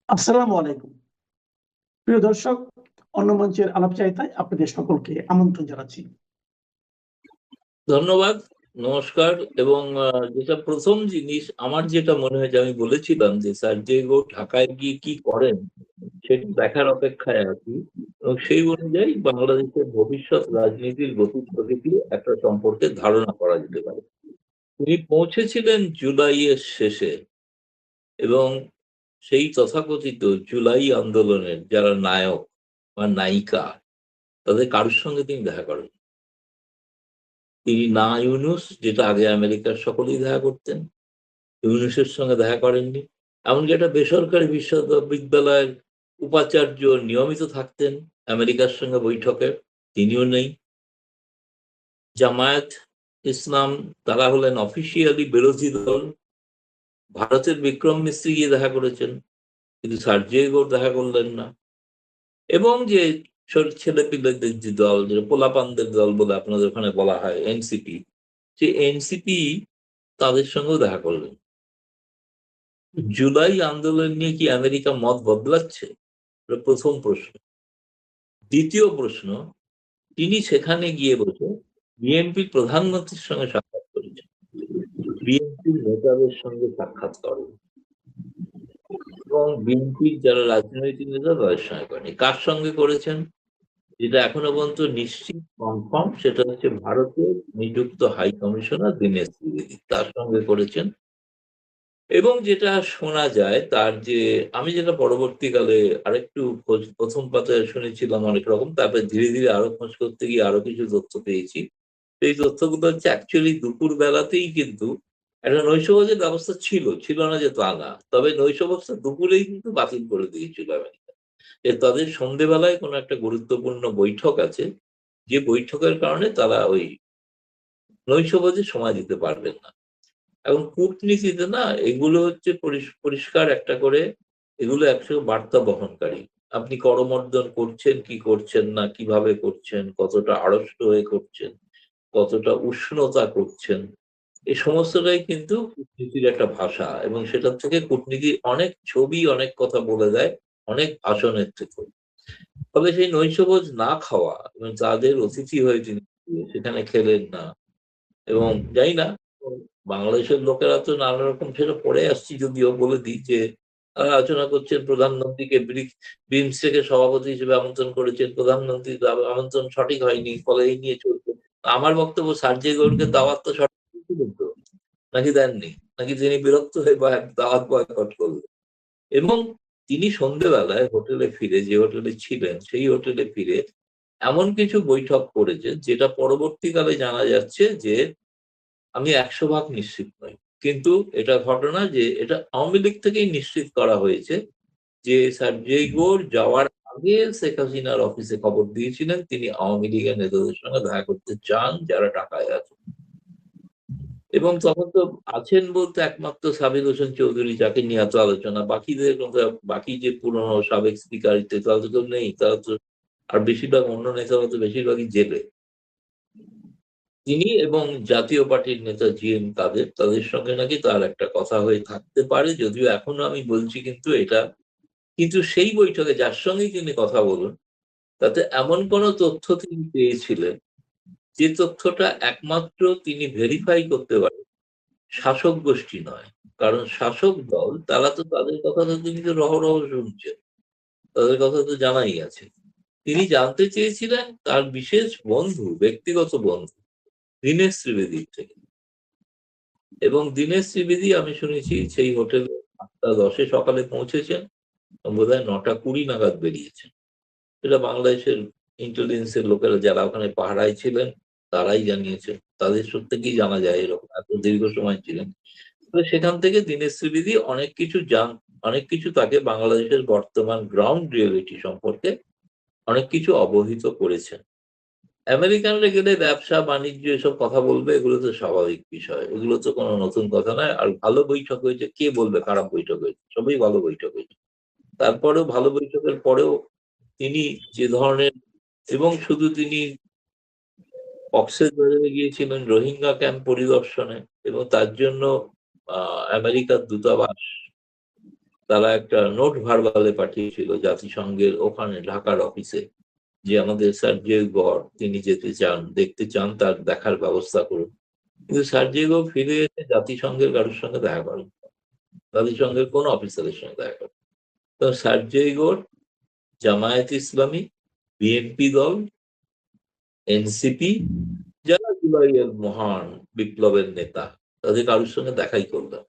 আসসালামু আলাইকুম। প্রিয় দর্শক, অন্য মঞ্চের আলাপচারিতায় আপনাদের সকলকে আমন্ত্রণ জানাচ্ছি। ধন্যবাদ, নমস্কার। এবং যেটা প্রথম জিনিস আমার যেটা মনে হয় যে আমি বলেছিলাম যে সার্জেগো ঢাকায় গিয়ে কি করেন সেটা দেখার অপেক্ষায় আছি। এবং সেই অনুযায়ী বাংলাদেশের ভবিষ্যৎ রাজনীতির গতি প্রকৃতি একটা সম্পর্কে ধারণা করা যেতে পারে। তিনি পৌঁছেছিলেন জুলাইয়ের শেষে, এবং সেই তথাকথিত জুলাই আন্দোলনের যারা নায়ক বা নায়িকা তাদের কারোর সঙ্গে তিনি দেখা করেন। তিনি না ইউনুস, যেটা আগে আমেরিকার সকলেই দেখা করতেন, ইউনুসের সঙ্গে দেখা করেননি। এমনকি একটা বেসরকারি বিশ্ববিদ্যালয়ের উপাচার্য নিয়মিত থাকতেন আমেরিকার সঙ্গে বৈঠকে, তিনিও নেই। জামায়াত ইসলাম, তারা হলেন অফিসিয়ালি বিরোধী দল। ভারতের বিক্রম মিস্ত্রি গিয়ে দেখা করেছেন, কিন্তু সার্জিও দেখা করলেন না। এবং যে ছেলে পিলেদের যে দল, যে পোলাপানদের দল বলে আপনাদের ওখানে বলা হয়, এনসিপি, সেই এনসিপি তাদের সঙ্গেও দেখা করলেন। জুলাই আন্দোলন নিয়ে কি আমেরিকা মত বদলাচ্ছে? এটা প্রথম প্রশ্ন। দ্বিতীয় প্রশ্ন, তিনি সেখানে গিয়ে বসে বিএনপির প্রধানমন্ত্রীর সঙ্গে সাক্ষাৎ করেছেন, বিএনপির নেতাদের সঙ্গে সাক্ষাৎ করেন, এবং বিএনপির যারা রাজনৈতিক নেতা তাদের সঙ্গে করেনি। কার সঙ্গে করেছেন যেটা এখনো পর্যন্ত নিশ্চিত কনফার্ম, সেটা হচ্ছে ভারতের নিযুক্ত হাই কমিশনার দীনেশ ত্রিবেদী, তার সঙ্গে করেছেন। এবং যেটা শোনা যায় তার যে, আমি যেটা পরবর্তীকালে আরেকটু প্রথম পাতায় শুনেছিলাম অনেক রকম, তারপরে ধীরে ধীরে আরো খোঁজ করতে গিয়ে আরো কিছু তথ্য পেয়েছি। এই তথ্যগুলো হচ্ছে অ্যাকচুয়ালি দুপুর বেলাতেই কিন্তু একটা নৈশভোজের ব্যবস্থা ছিল, ছিল না যে তা না, তবে নৈশভোজটা দুপুরেই কিন্তু বাতিল করে দিয়েছিল আমেরিকা। তাদের সন্ধেবেলায় কোনো একটা গুরুত্বপূর্ণ বৈঠক আছে, যে বৈঠকের কারণে তারা ওই নৈশভোজে সময় দিতে পারবেন না। এখন কূটনীতিতে না, এগুলো হচ্ছে পরিষ্কার একটা করে, এগুলো একশো বার্তা বহনকারী। আপনি করমর্দন করছেন কি করছেন না, কিভাবে করছেন, কতটা আড়ষ্ট হয়ে করছেন, কতটা উষ্ণতা করছেন, এই সমস্তটাই কিন্তু কূটনীতির একটা ভাষা, এবং সেটার থেকে কূটনীতি অনেক ছবি, অনেক কথা বলে দেয়, অনেক ভাষণের থেকে। ফলে সেই নৈশভোজ না খাওয়া এবং তাদের অতিথি হয়ে তিনি সেখানে খেলেন না। এবং জানি না, বাংলাদেশের লোকেরা তো নানা রকম সেটা পড়ে আসছি, যদিও বলে দিই যে তারা আলোচনা করছেন প্রধানমন্ত্রীকে বিমস্টেকের সভাপতি হিসেবে আমন্ত্রণ করেছেন, প্রধানমন্ত্রী আমন্ত্রণ সঠিক হয়নি, ফলে এই নিয়ে চলছে। আমার বক্তব্য, সার্জেই গৌরকে দাওয়াত তো সঠিক দিয়েছিলেন তো, নাকি দেননি, নাকি তিনি বিরক্ত হয়ে দাওয়াত বয়কট করলেন। এবং তিনি সন্ধ্যেবেলায় হোটেলে ফিরে, যে হোটেলে ছিলেন সেই হোটেলে ফিরে এমন কিছু বৈঠক করেছেন যেটা পরবর্তীকালে জানা যাচ্ছে যে আমি ১০০ ভাগ নিশ্চিত নই। কিন্তু এটা ঘটনা যে এটা আওয়ামী লীগ থেকেই নিশ্চিত করা হয়েছে যে সার্জেই গৌর যাওয়ার আগে শেখ হাসিনার অফিসে খবর দিয়েছিলেন তিনি আওয়ামী লীগের নেতাদের সঙ্গে দেখা করতে চান যারা ঢাকায় আছে। এবং তখন তো আছেন বলতে একমাত্র সাবির হোসেন চৌধুরী, যাকে নিয়ে এত আলোচনা। বাকিদের কথা, বাকি যে পুরনো সাবেক স্পিকার তারা তো কেউ নেই, তারা তো, আর বেশিরভাগ অন্য নেতারা তো বেশিরভাগই জেলে। তিনি এবং জাতীয় পার্টির নেতা জিএম কাদের, তাদের সঙ্গে নাকি তার একটা কথা হয়ে থাকতে পারে, যদিও এখনো আমি বলছি কিন্তু এটা, কিন্তু সেই বৈঠকে যার সঙ্গেই তিনি কথা বলুন, তাতে এমন কোনো তথ্য তিনি পেয়েছিলেন যে তথ্যটা একমাত্র তিনি ভেরিফাই করতে পারেন, শাসক গোষ্ঠী নয়। কারণ শাসক দল তারা তো তাদের কথা তো তিনি তো রহ শুনছেন, তাদের কথা তো জানাই আছে। তিনি জানতে চেয়েছিলেন তার বিশেষ বন্ধু, ব্যক্তিগত বন্ধু দীনেশ ত্রিবেদীর থেকে। এবং দীনেশ ত্রিবেদী, আমি শুনেছি সেই হোটেলে ৮টা ১০-এ সকালে পৌঁছেছেন, বোধহয় ৯টা ২০ নাগাদ বেরিয়েছেন। এটা বাংলাদেশের ইন্টেলিজেন্সের লোকেরা যারা ওখানে পাহারায় ছিলেন তারাই জানিয়েছে, তাদের থেকেই জানা যায় এরকম এত দীর্ঘ সময় ছিলেন। তো সেখান থেকে দীনেশ ত্রিবেদী অনেক কিছু তাকে বাংলাদেশের বর্তমান গ্রাউন্ড রিয়েলিটি সম্পর্কে অনেক কিছু অবহিত করেছেন। আমেরিকানরা গেলে ব্যবসা বাণিজ্য এসব কথা বলবে, এগুলো তো স্বাভাবিক বিষয়, এগুলো তো কোনো নতুন কথা নয়। আর ভালো বৈঠক হয়েছে, কে বলবে খারাপ বৈঠক হয়েছে? সবই ভালো বৈঠক হয়েছে। তারপরেও ভালো বৈঠকের পরেও তিনি যে ধরনের, এবং শুধু তিনি কক্সবাজারে গিয়েছিলেন রোহিঙ্গা ক্যাম্প পরিদর্শনে, এবং তার জন্য আমেরিকার দূতাবাস তারা একটা নোট ভার্বালে পাঠিয়েছিল জাতিসংঘের ওখানে ঢাকার অফিসে, যে আমাদের সার্জিও গড় তিনি যেতে চান, দেখতে চান, তার দেখার ব্যবস্থা করুন। কিন্তু সার্জিও ফিরে এসে জাতিসংঘের কারোর সঙ্গে দেখা করেন, জাতিসংঘের কোন অফিসারের সঙ্গে দেখা করেন। তো সার্জিও জামায়াত ইসলামী, বিএনপি দল, এনসিপি, যারা জুলাইয়ের মহান বিপ্লবের নেতা, তাদের কারোর সঙ্গে দেখাই করলেন।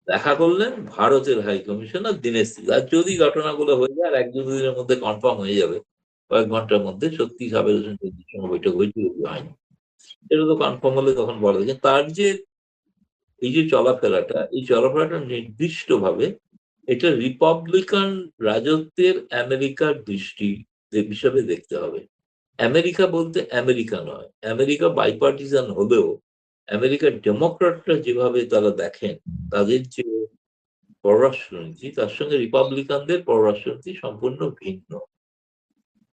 দেখা করলেন ভারতের হাই কমিশনার দীনেশ ত্রিবেদী। আর যদি ঘটনাগুলো হয়ে যায় আর এক দু দিনের মধ্যে কনফার্ম হয়ে যাবে, কয়েক ঘন্টার মধ্যে সত্যি সাবের হোসেন চৌধুরীর সঙ্গে বৈঠক হয়েছিল কি হয়নি, এটা তো কনফার্ম হলে তখন বলা যায়। তার যে এই যে চলাফেরাটা, এই চলাফেরাটা নির্দিষ্টভাবে এটা রিপাবলিকান রাজত্বের আমেরিকার দৃষ্টি হিসাবে দেখতে হবে। আমেরিকা বলতে আমেরিকা নয়, আমেরিকা বাইপার্টিজান হলেও আমেরিকার ডেমোক্রেটরা যেভাবে তারা দেখেন তাদের যে পররাষ্ট্রনীতি, তার সঙ্গে রিপাবলিকানদের পররাষ্ট্রনীতি সম্পূর্ণ ভিন্ন।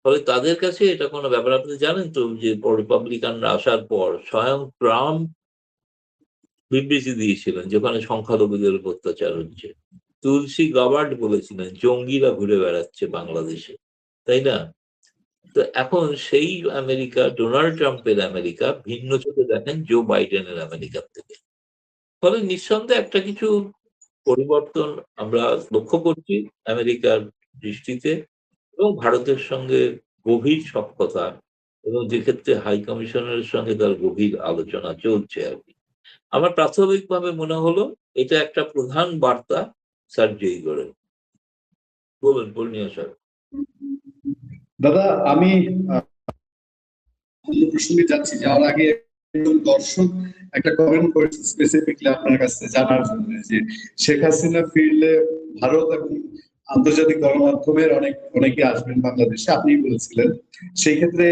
ফলে তাদের কাছে এটা কোনো ব্যাপার। আপনি জানেন তো যে রিপাবলিকানরা আসার পর স্বয়ং ট্রাম্প বিবৃতি দিয়েছিলেন যেখানে সংখ্যালঘুদের উপর অত্যাচার হচ্ছে। তুলসী গাবার্ড বলেছিলেন জঙ্গিরা ঘুরে বেড়াচ্ছে বাংলাদেশে, তাই না? তো এখন সেই আমেরিকা, ডোনাল্ড ট্রাম্পের আমেরিকা ভিন্ন চোখে দেখেন জো বাইডেনের আমেরিকার থেকে। ফলে নিঃসন্দেহে একটা কিছু পরিবর্তন আমরা লক্ষ্য করছি আমেরিকার দৃষ্টিতে, এবং ভারতের সঙ্গে গভীর সখ্যতা, এবং যে ক্ষেত্রে হাই কমিশনারের সঙ্গে তার গভীর আলোচনা চলছে আর কি। আমার প্রাথমিকভাবে মনে হলো এটা একটা প্রধান বার্তা সার্জিও গড়ের। বলুন পূর্ণিয়া স্যার। দাদা, আমি প্রসঙ্গে যাচ্ছি, যাওয়ার আগে একজন দর্শক একটা কমেন্ট করেছে স্পেসিফিকলি আপনার কাছে জানার জন্য যে শেখ হাসিনা ফিরলে ভারত এবং আন্তর্জাতিক গণমাধ্যমের অনেকে আসবেন বাংলাদেশে, আপনি বলেছিলেন। সেই ক্ষেত্রে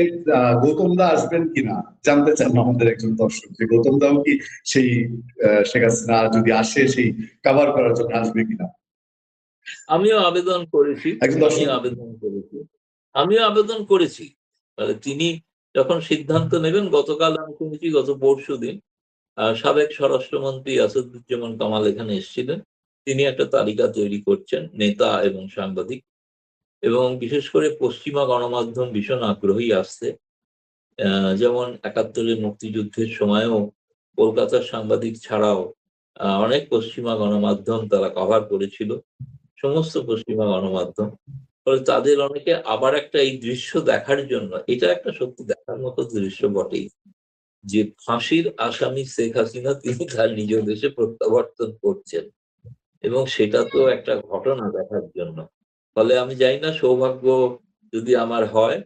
গৌতম দা আসবেন কিনা জানতে চান আমাদের একজন দর্শক, যে গৌতম দাও কি সেই শেখ হাসিনা যদি আসে সেই কভার করার জন্য আসবে কিনা। আমিও আবেদন করেছি, একজন দর্শক আমিও আবেদন করেছি। তিনি যখন সিদ্ধান্ত নেবেন, গতকাল আমি শুনেছি গত পরশুদিন সাবেক স্বরাষ্ট্রমন্ত্রী আসাদুজ্জামান কামাল এখানে এসেছিলেন। তিনি একটা তালিকা তৈরি করছেন নেতা এবং সাংবাদিক, এবং বিশেষ করে পশ্চিমা গণমাধ্যম ভীষণ আগ্রহী আসছে। যেমন ৭১-এর মুক্তিযুদ্ধের সময়ও কলকাতার সাংবাদিক ছাড়াও অনেক পশ্চিমা গণমাধ্যম তারা কভার করেছিল, সমস্ত পশ্চিমা গণমাধ্যম। ফলে তাদের অনেকে আবার একটা এই দৃশ্য দেখার জন্য, এটা একটা সত্যি দেখার মতো দৃশ্য বটেই, যে ফাঁসির আসামি শেখ হাসিনা তিনি তার নিজ দেশে প্রত্যাবর্তন করছেন, এবং সেটা তো একটা ঘটনা দেখার জন্য। ফলে আমি জানি না, সৌভাগ্য যদি আমার হয়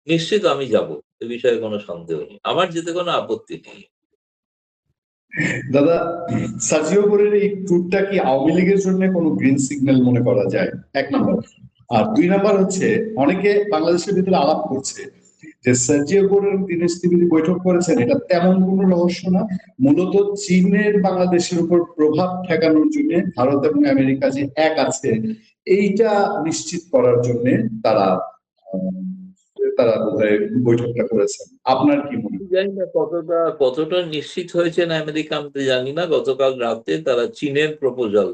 নিশ্চিত আমি যাব, এ বিষয়ে কোনো সন্দেহ নেই, আমার যেতে কোনো আপত্তি নেই। দাদা, সার্জিও গোরের এই ট্যুরটা কি আওয়ামী লীগের জন্য কোনো গ্রিন সিগন্যাল মনে করা যায়? এক নম্বর। আর দুই নাম্বার হচ্ছে, অনেকে বাংলাদেশের ভিতরে আলাপ করছে যে সার্জিও গোরের দীনেশ ত্রিবেদী বৈঠক করেছেন, এটা তেমন কোনো রহস্য না, মূলত চীনের বাংলাদেশের উপর প্রভাব ঠেকানোর জন্য ভারত এবং আমেরিকা যে এক আছে এইটা নিশ্চিত করার জন্য তারা তারা বোধহয় বৈঠকটা করেছেন। আপনার কি মনে হয়? জানি না কতটা নিশ্চিত হয়েছেন আমেরিকা, আমি তো জানি না। গতকাল রাতে তারা চীনের প্রপোজাল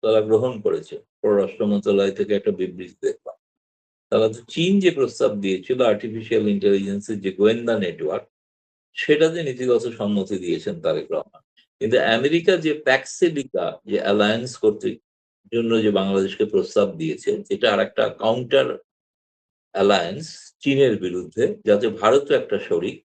তারা গ্রহণ করেছে, পররাষ্ট্র মন্ত্রণালয় থেকে একটা বিবৃতি দেখলাম। তারা তো চীন যে প্রস্তাব দিয়েছিল আর্টিফিশিয়াল ইন্টেলিজেন্সের যে গোয়েন্দা নেটওয়ার্ক, সেটাতে নীতিগত সম্মতি দিয়েছেন তারেক রহমান। কিন্তু আমেরিকা যে প্যাক্সিলিকা যে অ্যালায়েন্স করতে জন্য যে বাংলাদেশকে প্রস্তাব দিয়েছে, যেটা আর একটা কাউন্টার অ্যালায়েন্স চীনের বিরুদ্ধে, যাতে ভারতও একটা শরিক,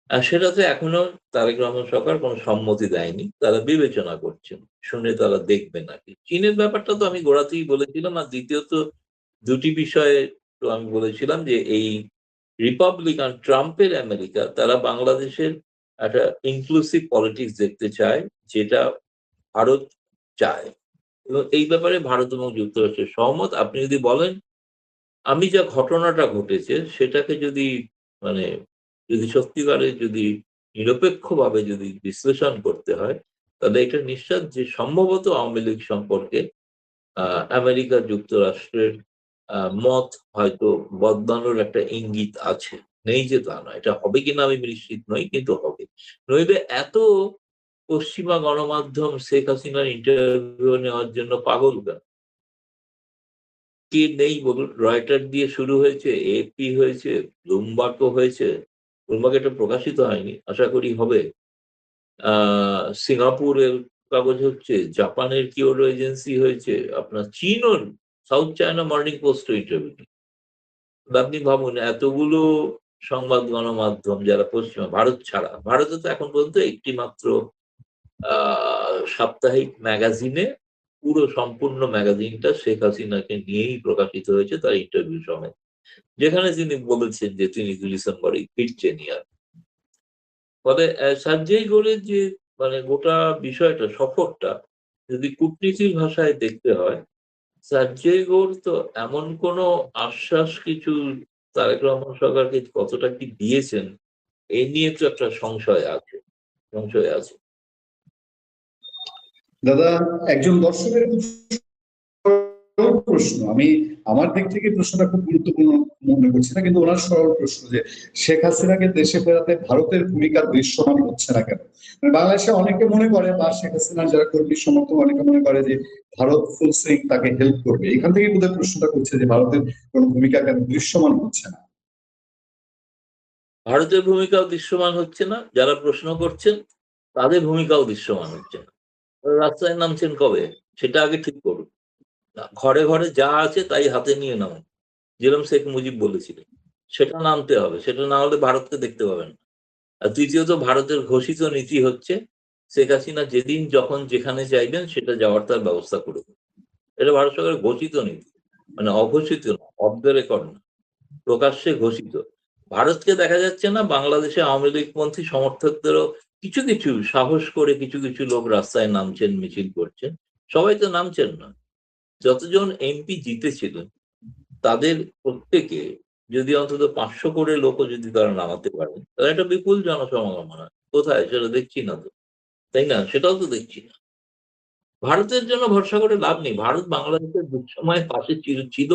সেটাতে এখনো তারেক রহমান সরকার কোনো সম্মতি দেয়নি। তারা বিবেচনা করছেন, শুনে তারা দেখবেন আর কি। চীনের ব্যাপারটা তো আমি গোড়াতেই বলেছিলাম। আর দ্বিতীয়ত দুটি বিষয়ে তো আমি বলেছিলাম যে এই রিপাবলিকান ট্রাম্পের আমেরিকা, তারা বাংলাদেশের একটা ইনক্লুসিভ পলিটিক্স দেখতে চায়, যেটা ভারত চায়, এবং এই ব্যাপারে ভারত এবং যুক্তরাষ্ট্রের সহমত। আপনি যদি বলেন, আমি যা ঘটনাটা ঘটেছে সেটাকে যদি মানে যদি সত্যিকারের যদি নিরপেক্ষভাবে যদি বিশ্লেষণ করতে হয়, তাহলে এটা নিশ্চিত যে সম্ভবত আওয়ামী লীগ সম্পর্কে আমেরিকা যুক্তরাষ্ট্রের মত হয়তো বদলানোর একটা ইঙ্গিত আছে। নেই যে তা নয়, এটা হবে কিনা আমি নিশ্চিত নই, কিন্তু হবে। নইলে এত পশ্চিমা গণমাধ্যম শেখ হাসিনার ইন্টারভিউ নেওয়ার জন্য পাগল কেন? কে নেই বলুন? রয়টার দিয়ে শুরু হয়েছে, এএপি হয়েছে, ব্লুমবার্গও হয়েছে। ব্লুমবার্গ এটা প্রকাশিত হয়নি, আশা করি হবে। সিঙ্গাপুরের কাগজ হচ্ছে, জাপানের কিয়োটো এজেন্সি হয়েছে, আপনার চীনও South China Morning Post interview. আপনি ভাবুন এতগুলো সংবাদ গণমাধ্যম যারা পশ্চিমা, ভারত ছাড়া, ভারতে তো এখন পর্যন্ত একটি মাত্র সাপ্তাহিক ম্যাগাজিনে পুরো সম্পূর্ণ ম্যাগাজিনটা শেখ হাসিনাকে নিয়েই প্রকাশিত হয়েছে, তার ইন্টারভিউ সমেত, যেখানে তিনি বলেছেন যে তিনি ডিসেম্বরে ফিরছেন। ফলে সার্জেই গোরের যে মানে গোটা বিষয়টা, সফরটা যদি কূটনীতির ভাষায় দেখতে হয়, সার্জেই গোর তো এমন কোনো আশ্বাস কিছু তারেক রহমান সরকারকে কতটা কি দিয়েছেন, এই নিয়ে তো একটা সংশয় আছে। দাদা, একজন দর্শকের খুব সরল প্রশ্ন, আমি আমার দিক থেকে প্রশ্নটা খুব গুরুত্বপূর্ণ মনে করছি না, কিন্তু ওনার সরল প্রশ্ন যে শেখ হাসিনাকে দেশে ফেরাতে ভারতের ভূমিকা দৃশ্যমান হচ্ছে না কেন? বাংলাদেশে অনেকে মনে করে, বা শেখ হাসিনার যারা কর্মী সমর্থক অনেকে মনে করে যে ভারত ফুল সুইং তাকে হেল্প করবে। এখান থেকে বোধহয় প্রশ্নটা করছে যে ভারতের কোন ভূমিকা কেন দৃশ্যমান হচ্ছে না। ভারতের ভূমিকাও দৃশ্যমান হচ্ছে না, যারা প্রশ্ন করছেন তাদের ভূমিকাও দৃশ্যমান হচ্ছে না। রাস্তায় নামছেন কবে সেটা আগে ঠিক করুন। ঘরে ঘরে যা আছে তাই হাতে নিয়ে নাও, যেরকম শেখ মুজিব বলেছিলেন, সেটা নামতে হবে। সেটা না হলে ভারতকে দেখতে পাবেন না। আর তৃতীয়ত, ভারতের ঘোষিত নীতি হচ্ছে শেখ হাসিনা যেদিন যখন যেখানে চাইবেন সেটা যাওয়ার তার ব্যবস্থা করে দেবে। এটা ভারত সরকারের ঘোষিত নীতি, মানে অঘোষিত না, অফ দ্য রেকর্ড না, প্রকাশ্যে ঘোষিত। ভারতকে দেখা যাচ্ছে না, বাংলাদেশে আওয়ামী লীগপন্থী সমর্থকদেরও কিছু কিছু সাহস করে কিছু কিছু লোক রাস্তায় নামছেন, মিছিল করছেন। সবাই তো নামছেন না। যতজন এমপি জিতেছিলেন তাদের প্রত্যেকে যদি অন্তত 500 করে লোকও যদি তারা নামাতে পারেন, তাহলে একটা বিপুল জনসমাগম হয়। কোথায় সেটা দেখছি না তো, তাই না? সেটাও তো দেখছি না। ভারতের জন্য ভরসা করে লাভ নেই। ভারত বাংলাদেশের দুঃসময়ের পাশে ছিল,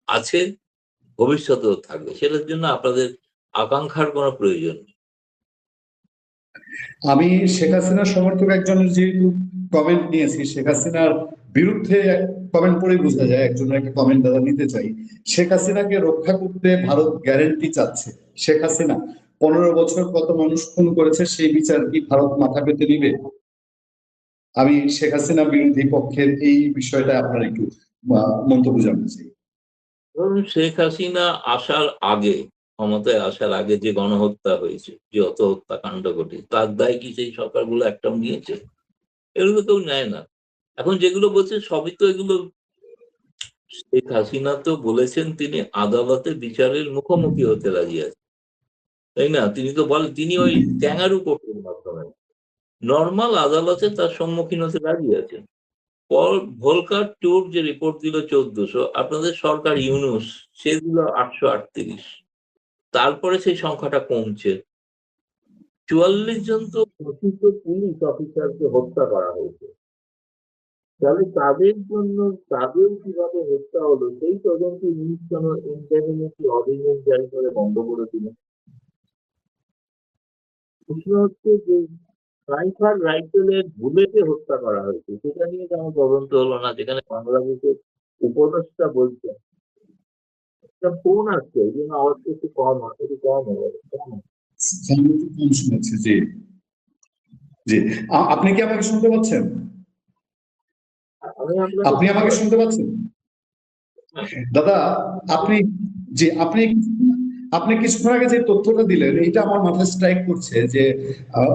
আছে, ভবিষ্যতেও থাকবে। সেটার জন্য আপনাদের আকাঙ্ক্ষার কোনো প্রয়োজন নেই। আমি শেখ হাসিনার সমর্থক একজনের যেহেতু কমেন্ট নিয়েছি, শেখ হাসিনার বিরুদ্ধে কমেন্ট পড়ে বোঝা যায়, একজনের একটা কমেন্ট দাদা নিতে চাই। শেখ হাসিনাকে রক্ষা করতে ভারত গ্যারেন্টি চাচ্ছে। শেখ হাসিনা 15 বছর কত মানুষ খুন করেছে, সেই বিচার কি ভারত মাথা পেতে নিবে? আমি শেখ হাসিনা বিরোধী পক্ষের এই বিষয়টা আপনার একটু মন্তব্য জানতে চাই। ধরুন, শেখ হাসিনা আসার আগে, ক্ষমতায় আসার আগে যে গণহত্যা হয়েছে, যে অত হত্যাকাণ্ড ঘটেছে, তার দায় কি সেই সরকারগুলো একটাও নিয়েছে? এগুলো কেউ নেয় না। এখন যেগুলো বলছে সবই তো এগুলো, শেখ হাসিনা তো বলেছেন তিনি আদালতে বিচারের মুখোমুখি হতে রাজি আছেন, তাই না? তিনি তো বলেন তিনি ওই ক্যাঙ্গারু কোর্টের মাধ্যমে নর্মাল আদালতে তার সম্মুখীন হতে রাজি আছেন। ভোলকার ট্যুর যে রিপোর্ট দিল 1400, আপনাদের সরকার ইউনূস সে দিল 838। তারপরে সেই সংখ্যাটা কমছে। 44 জন তো ঘোষিত পুলিশ অফিসারকে হত্যা করা হয়েছে। তাহলে তাদের জন্য তাদের কিভাবে হত্যা হলো সেই তদন্তে ইউনিট কেন ইন্টারমিডিয়েট অর্ডিন্যান্স জারি করে বন্ধ করে দিল? প্রশ্ন হচ্ছে যে সাইফার রাইফেলের বুলেটে হত্যা করা হয়েছে, সেটা নিয়ে কেন তদন্ত হলো না? যেখানে বাংলাদেশের উপদেষ্টা বলছেন, একটা ফোন আসছে, এই জন্য আওয়াজটা একটু কম হয়, একটু কম হবে। কম শুনেছি। জি জি, আপনি কি আমাকে শুনতে পাচ্ছেন? আপনি আমাকে শুনতে পাচ্ছেন দাদা? আপনি, জি, আপনি কিছুক্ষণ আগে যে তথ্যটা দিলেন, এটা আমার মাথায় স্ট্রাইক করছে যে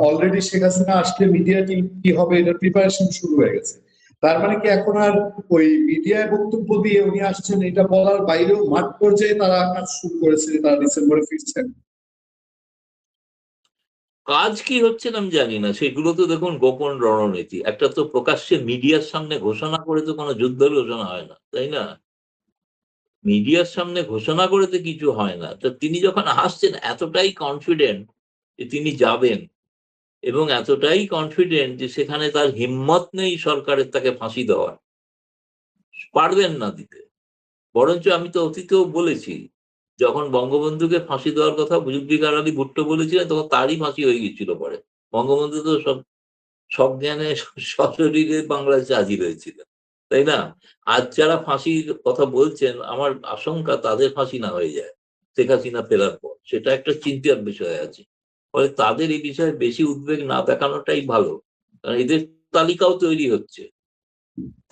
অলরেডি শেখ হাসিনা আসলে মিডিয়া কি হবে এটার প্রিপারেশন শুরু হয়ে গেছে। তার মানে কি এখন আর ওই মিডিয়ায় বক্তব্য দিয়ে উনি আসছেন এটা বলার বাইরেও মাঠ পর্যায়ে তারা কাজ শুরু করেছে যে তারা ডিসেম্বরে ফিরছেন? কাজ কি হচ্ছে আমি জানি না, সেগুলো তো দেখুন গোপন রণনীতি। একটা তো প্রকাশ্যে মিডিয়ার সামনে ঘোষণা করে তো কোনো যুদ্ধের ঘোষণা হয় না, তাই না? মিডিয়ার সামনে ঘোষণা করে তো কিছু হয় না। তো তিনি যখন আসছেন এতটাই কনফিডেন্ট যে তিনি যাবেন, এবং এতটাই কনফিডেন্ট যে সেখানে তার হিম্মত নেই সরকারের তাকে ফাঁসি দেওয়ার, পারবেন না দিতে। বরঞ্চ আমি তো অতীতেও বলেছি, যখন বঙ্গবন্ধুকে ফাঁসি দেওয়ার কথা জুলফিকার আলী ভুট্টো বলেছিলেন, তখন তারই ফাঁসি হয়ে গেছিল পরে। বঙ্গবন্ধু তো সজ্ঞানে সশরীরে বাংলাদেশে হাজির হয়েছিলেন। তাই না? আজ যারা ফাঁসির কথা বলছেন, আমার আশঙ্কা তাদের ফাঁসি না হয়ে যায় শেখ হাসিনা ফেরার পর। সেটা একটা চিন্তার বিষয় আছে। ফলে তাদের এই বিষয়ে বেশি উদ্বেগ না দেখানোটাই ভালো। কারণ এদের তালিকাও তৈরি হচ্ছে।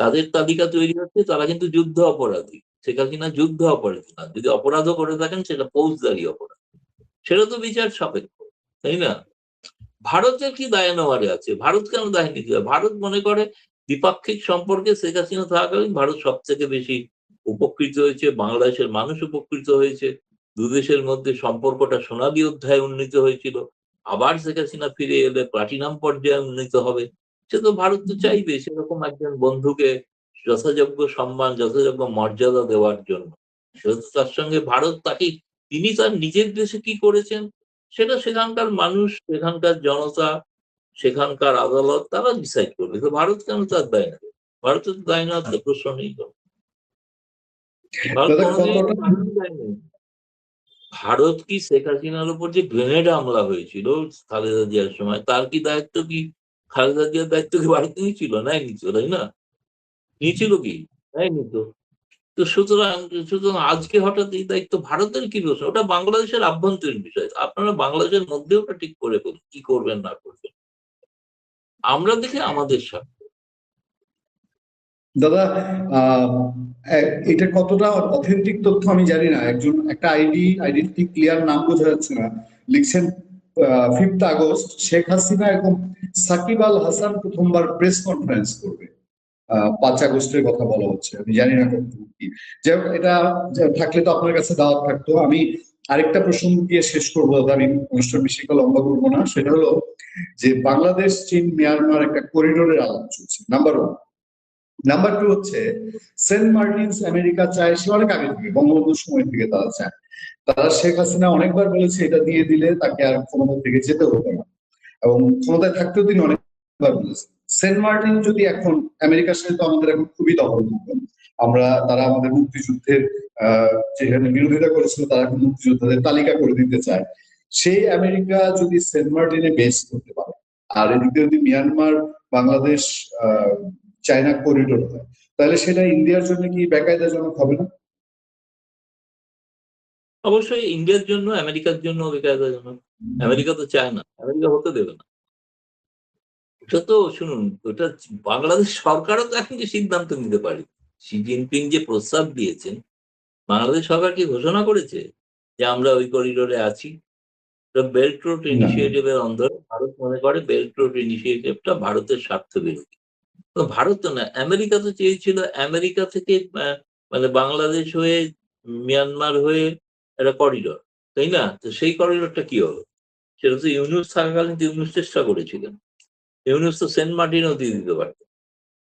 তাদের তালিকা তৈরি হচ্ছে, তারা কিন্তু যুদ্ধ অপরাধী। শেখ হাসিনা যুদ্ধ অপরাধী না। যদি অপরাধও করে থাকেন সেটা ফৌজদারি অপরাধ। সেটা তো বিচার সাপেক্ষ, তাই না? ভারতের কি দায় নেওয়ারে আছে? ভারত কেন দায় নিতে হবে? ভারত মনে করে দ্বিপাক্ষিক সম্পর্কে শেখ হাসিনা থাকাকালীন ভারত সব থেকে বেশি উপকৃত হয়েছে, বাংলাদেশের মানুষ উপকৃত হয়েছে, দুদেশের মধ্যে সম্পর্কটা সোনালী অধ্যায়ে উন্নীত হয়েছিল। আবার শেখ হাসিনা ফিরে এলে প্লাটিনাম পর্যায়ে উন্নীত হবে। সে তো ভারত তো চাইবে সেরকম একজন বন্ধুকে যথাযোগ্য সম্মান, যথাযোগ্য মর্যাদা দেওয়ার জন্য। সেহেতু তার সঙ্গে ভারত তাকে, তিনি তার নিজের দেশে কি করেছেন সেটা সেখানকার মানুষ, সেখানকার জনতা, সেখানকার আদালত তারা ডিসাইড করবে। তো ভারত কেন তার দায় নেবে? ভারতের দায় নেওয়ার তো প্রশ্ন নেই তো। ভারত দাদা কোনোদিনই কতটা দায় নেই। ভারত কি শেখ হাসিনার উপর যে গ্রেনেড হামলা হয়েছিল খালেদা জিয়ার সময়, তার কি দায়িত্ব, কি খালেদা জিয়ার দায়িত্ব কি ভারত নিয়েছিল? নেয়নি তো, তাই না? নিয়েছিল কি? নেয়নি তো। তো সুতরাং আজকে হঠাৎ এই দায়িত্ব ভারতের কি দোষ? ওটা বাংলাদেশের আভ্যন্তরীণ বিষয়। আপনারা বাংলাদেশের মধ্যে ওটা ঠিক করে ফেলুন কি করবেন না করবেন। আমরা দেখে আমাদের স্বার্থ। দাদা এটা কতটা অথেন্টিক তথ্য আমি জানি না। একটা আইডেন্টি ক্লিয়ার নাম বোঝা যাচ্ছে না, লিখছেন 5 আগস্ট শেখ হাসিনা এবং সাকিব আল হাসান প্রথমবার প্রেস কনফারেন্স করবে। 5 আগস্টের কথা বলা হচ্ছে, আমি জানি না কতটুকু কি। যাই হোক, এটা থাকলে তো আপনার কাছে দাওয়াত থাকতো। আমি আরেকটা প্রসঙ্গ দিয়ে শেষ করবো দাদা, আমি অনুষ্ঠান বেশি লম্বা করবো না। সেটা হলো যে বাংলাদেশ, চীন, মিয়ানমার একটা করিডোরের আলাপ চলছে, নাম্বার 1। নাম্বার 2 হচ্ছে সেন্ট মার্টিনস আমেরিকা চায়, সে অনেক আগে থেকে, বঙ্গবন্ধুর সময় থেকে তারা চায়। তারা শেখ হাসিনা অনেকবার বলেছে এটা দিয়ে দিলে তাকে আর ক্ষমতা থেকে যেতে হতো না, এবং ক্ষমতায় থাকতেও তিনি অনেকবার বলেছেন। সেন্ট মার্টিন যদি এখন, আমেরিকার সাথে তো আমাদের এখন খুবই দখল, তারা আমাদের মুক্তিযুদ্ধের যেখানে বিরোধিতা করেছিল তারা এখন মুক্তিযোদ্ধাদের তালিকা করে দিতে চায়। সেই আমেরিকা যদি সেন্ট মার্টিনে বেস করতে পারে, আর এদিকে যদি মিয়ানমার, বাংলাদেশ, চায়না করিডোর হয়, তাহলে সেটা ইন্ডিয়ার জন্য কি বেকায়দাজনক হবে না? অবশ্যই ইন্ডিয়ার জন্য, আমেরিকার জন্য বেকায়দাজনক। আমেরিকা তো চায় না, আমেরিকা হতে দেবে না। ওটা তো শুনুন, ওটা বাংলাদেশ সরকারও তো এখন যে সিদ্ধান্ত নিতে পারে। শি জিনপিং যে প্রস্তাব দিয়েছেন, বাংলাদেশ সরকার কি ঘোষণা করেছে যে আমরা ওই করিডোরে আছি? বেল্ট রোড না। ইনিশিয়েটিভের অন্তরে ভারত মনে করে বেল্ট রোড ইনিশিয়েটিভটা ভারতের স্বার্থ বিরোধী। তো ভারত তো না, আমেরিকা তো চেয়েছিল আমেরিকা থেকে মানে বাংলাদেশ হয়ে, মিয়ানমার হয়ে একটা করিডোর, তাই না? তো সেই করিডোরটা কি হলো? সেটা তো ইউনুস থাকাকালীন তো ইউনুস চেষ্টা করেছিলেন। ইউনুস তো সেন্ট মার্টিনও দিয়ে দিতে পারতেন।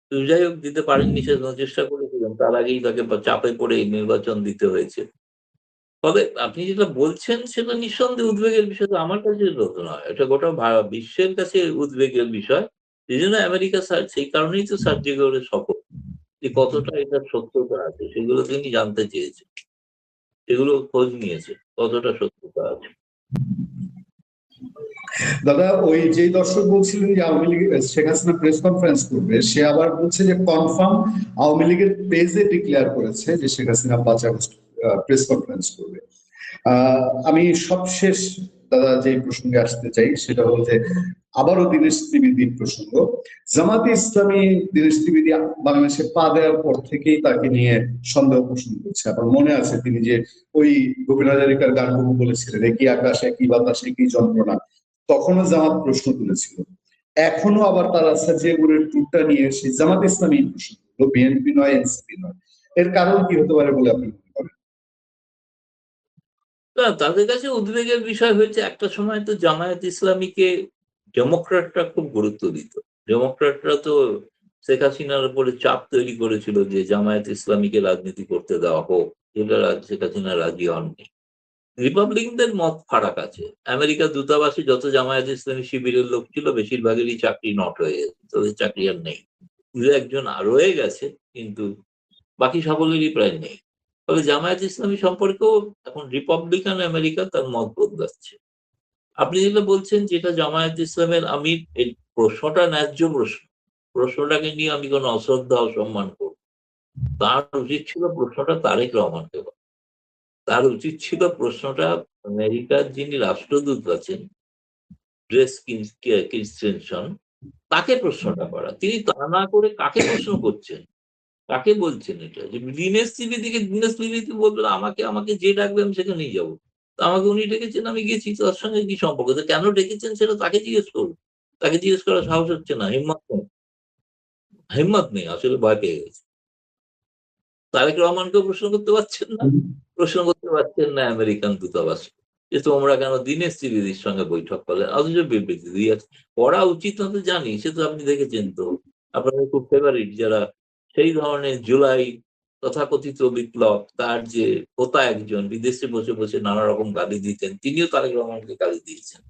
তো যাই হোক, দিতে পারেননি, সে চেষ্টা করেছিলেন। তার আগেই তাকে চাপে পড়ে এই নির্বাচন দিতে হয়েছে। তবে আপনি যেটা বলছেন সেটা নিঃসন্দেহে উদ্বেগের বিষয়, তো আমার কাছে তো নয়, এটা গোটা বিশ্বের কাছে উদ্বেগের বিষয়। এই জন্য আমেরিকা সেই কারণেই তো সার্জিক্যাল সফর, যে কতটা এটার সত্যতা আছে সেগুলো তিনি জানতে চেয়েছেন, সেগুলো খোঁজ নিয়েছে কতটা সত্যতা আছে। দাদা, ওই যে দর্শক বলছিলেন যে আওয়ামী লীগ শেখ হাসিনা প্রেস কনফারেন্স করবে, সে আবার বলছে যে কনফার্ম আওয়ামী লীগের পেজে ডিক্লেয়ার করেছে যে Sheikh Hasina 5 August press conference করবে। আমি সবশেষ দাদা যে প্রসঙ্গে আসতে চাই সেটা হলো যে আবারও দীনেশ ত্রিবেদীর প্রসঙ্গ। জামাতে ইসলামী দীনেশ ত্রিবেদী বাংলাদেশে পা দেওয়ার পর থেকেই তাকে নিয়ে সন্দেহ পোষণ করছে। আপনার মনে আছে তিনি যে ওই গোপীন হাজারিকার গানটুকু বলেছিলেন, একই আকাশ একই বাতাস একই যন্ত্রণা, তখনও জামাত প্রশ্ন তুলেছিল। এখনো আবার তারা সাজিয়াগুড়ের ট্যুরটা নিয়ে এসে জামাত ইসলামী প্রশ্ন, বিএনপি নয়, এনসিপি নয়। এর কারণ কি হতে পারে বলে আপনি মনে করেন? না, তাদের কাছে উদ্বেগের বিষয় হয়েছে, একটা সময় তো জামায়াত ইসলামীকে ডেমোক্র্যাটরা খুব গুরুত্ব দিত। ডেমোক্র্যাটরা তো শেখ হাসিনার উপরে চাপ তৈরি করেছিল যে জামায়াত ইসলামীকে রাজনীতি করতে দেওয়া হোক, যেটা শেখ হাসিনা রাজি হননি। রিপাবলিকদের মত ফারাক আছে। আমেরিকার দূতাবাসে যত জামায়াত ইসলামী শিবিরের লোক ছিল বেশিরভাগেরই চাকরি নট হয়ে গেছে, তাদের চাকরি আর নেই। দু একজন রয়ে গেছে, কিন্তু বাকি সকলেরই প্রায় নেই। ফলে জামায়াত ইসলামী সম্পর্কেও এখন রিপাবলিকান আমেরিকা তার মত বদলাচ্ছে। আপনি যেটা বলছেন যেটা জামায়াত ইসলামের, আমি এই প্রশ্নটা ন্যায্য প্রশ্ন, প্রশ্নটাকে নিয়ে আমি কোনো অশ্রদ্ধা অসম্মান করব তার উচিত ছিল প্রশ্নটা তারেক রহমানকে করা। তার উচিত ছিল প্রশ্নটা আমেরিকার যিনি রাষ্ট্রদূত আছেন ড্রেস ক্রিস্টেনসন, তাকে প্রশ্নটা করা। তিনি তা না করে কাকে প্রশ্ন করছেন, কাকে বলছেন এটা যে দীনেশ ত্রিবেদীকে? দীনেশ ত্রিবেদী বলবেন আমাকে আমাকে যে ডাকবে আমি সেখানে নিয়ে যাবো। তো আমাকে উনি ডেকেছেন, আমি গেছি, তার সঙ্গে কি সম্পর্ক? তো কেন ডেকেছেন সেটা তাকে জিজ্ঞেস করুন। তাকে জিজ্ঞেস করার সাহস হচ্ছে না, হিম্মত নেই, আসলে ভয় পেয়ে গেছে। তারেক রহমানকেও প্রশ্ন করতে পারছেন না, প্রশ্ন করতে পারছেন না আমেরিকান দূতাবাস যে তোমরা কেন দীনেশ ত্রিবেদীর সঙ্গে বৈঠক করলে? অথচ বিবৃতি দিয়ে করা উচিত না, তো জানি, সে তো আপনি দেখেছেন তো, আপনাদের খুব ফেভারিট যারা সেই ধরনের জুলাই তথাকথিত বিপ্লব, তার যে হোতা একজন বিদেশে বসে বসে নানা রকম গালি দিতেন, তিনিও তারেক রহমানকে গালি দিয়েছেন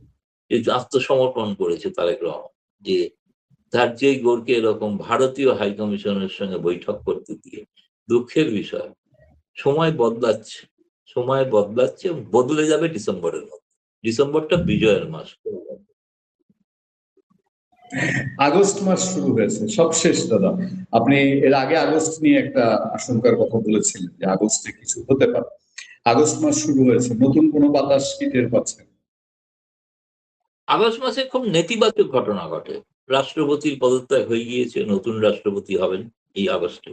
যে আত্মসমর্পণ করেছে তারেক রহমান, যে তার যেই গোরকে এরকম ভারতীয় হাইকমিশনের সঙ্গে বৈঠক করতে দিয়ে। দুঃখের বিষয়, সময় বদলাচ্ছে, সময় বদলাচ্ছে, বদলে যাবে ডিসেম্বরের মধ্যে। ডিসেম্বরটা বিজয়ের মাস। আগস্ট মাস শুরু হয়েছে, সব শেষ দাদা। আপনি এর আগে আগস্ট নিয়ে একটা আশঙ্কার কথা বলেছিলেন যে আগস্টে কিছু হতে পারে। আগস্ট মাস শুরু হয়েছে, নতুন কোনো বাতাস কি টের পাচ্ছেন? আগস্ট মাসে খুব নেতিবাচক ঘটনা ঘটে। রাষ্ট্রপতির পদত্যাগ হয়ে গিয়েছে, নতুন রাষ্ট্রপতি হবেন এই আগস্টে।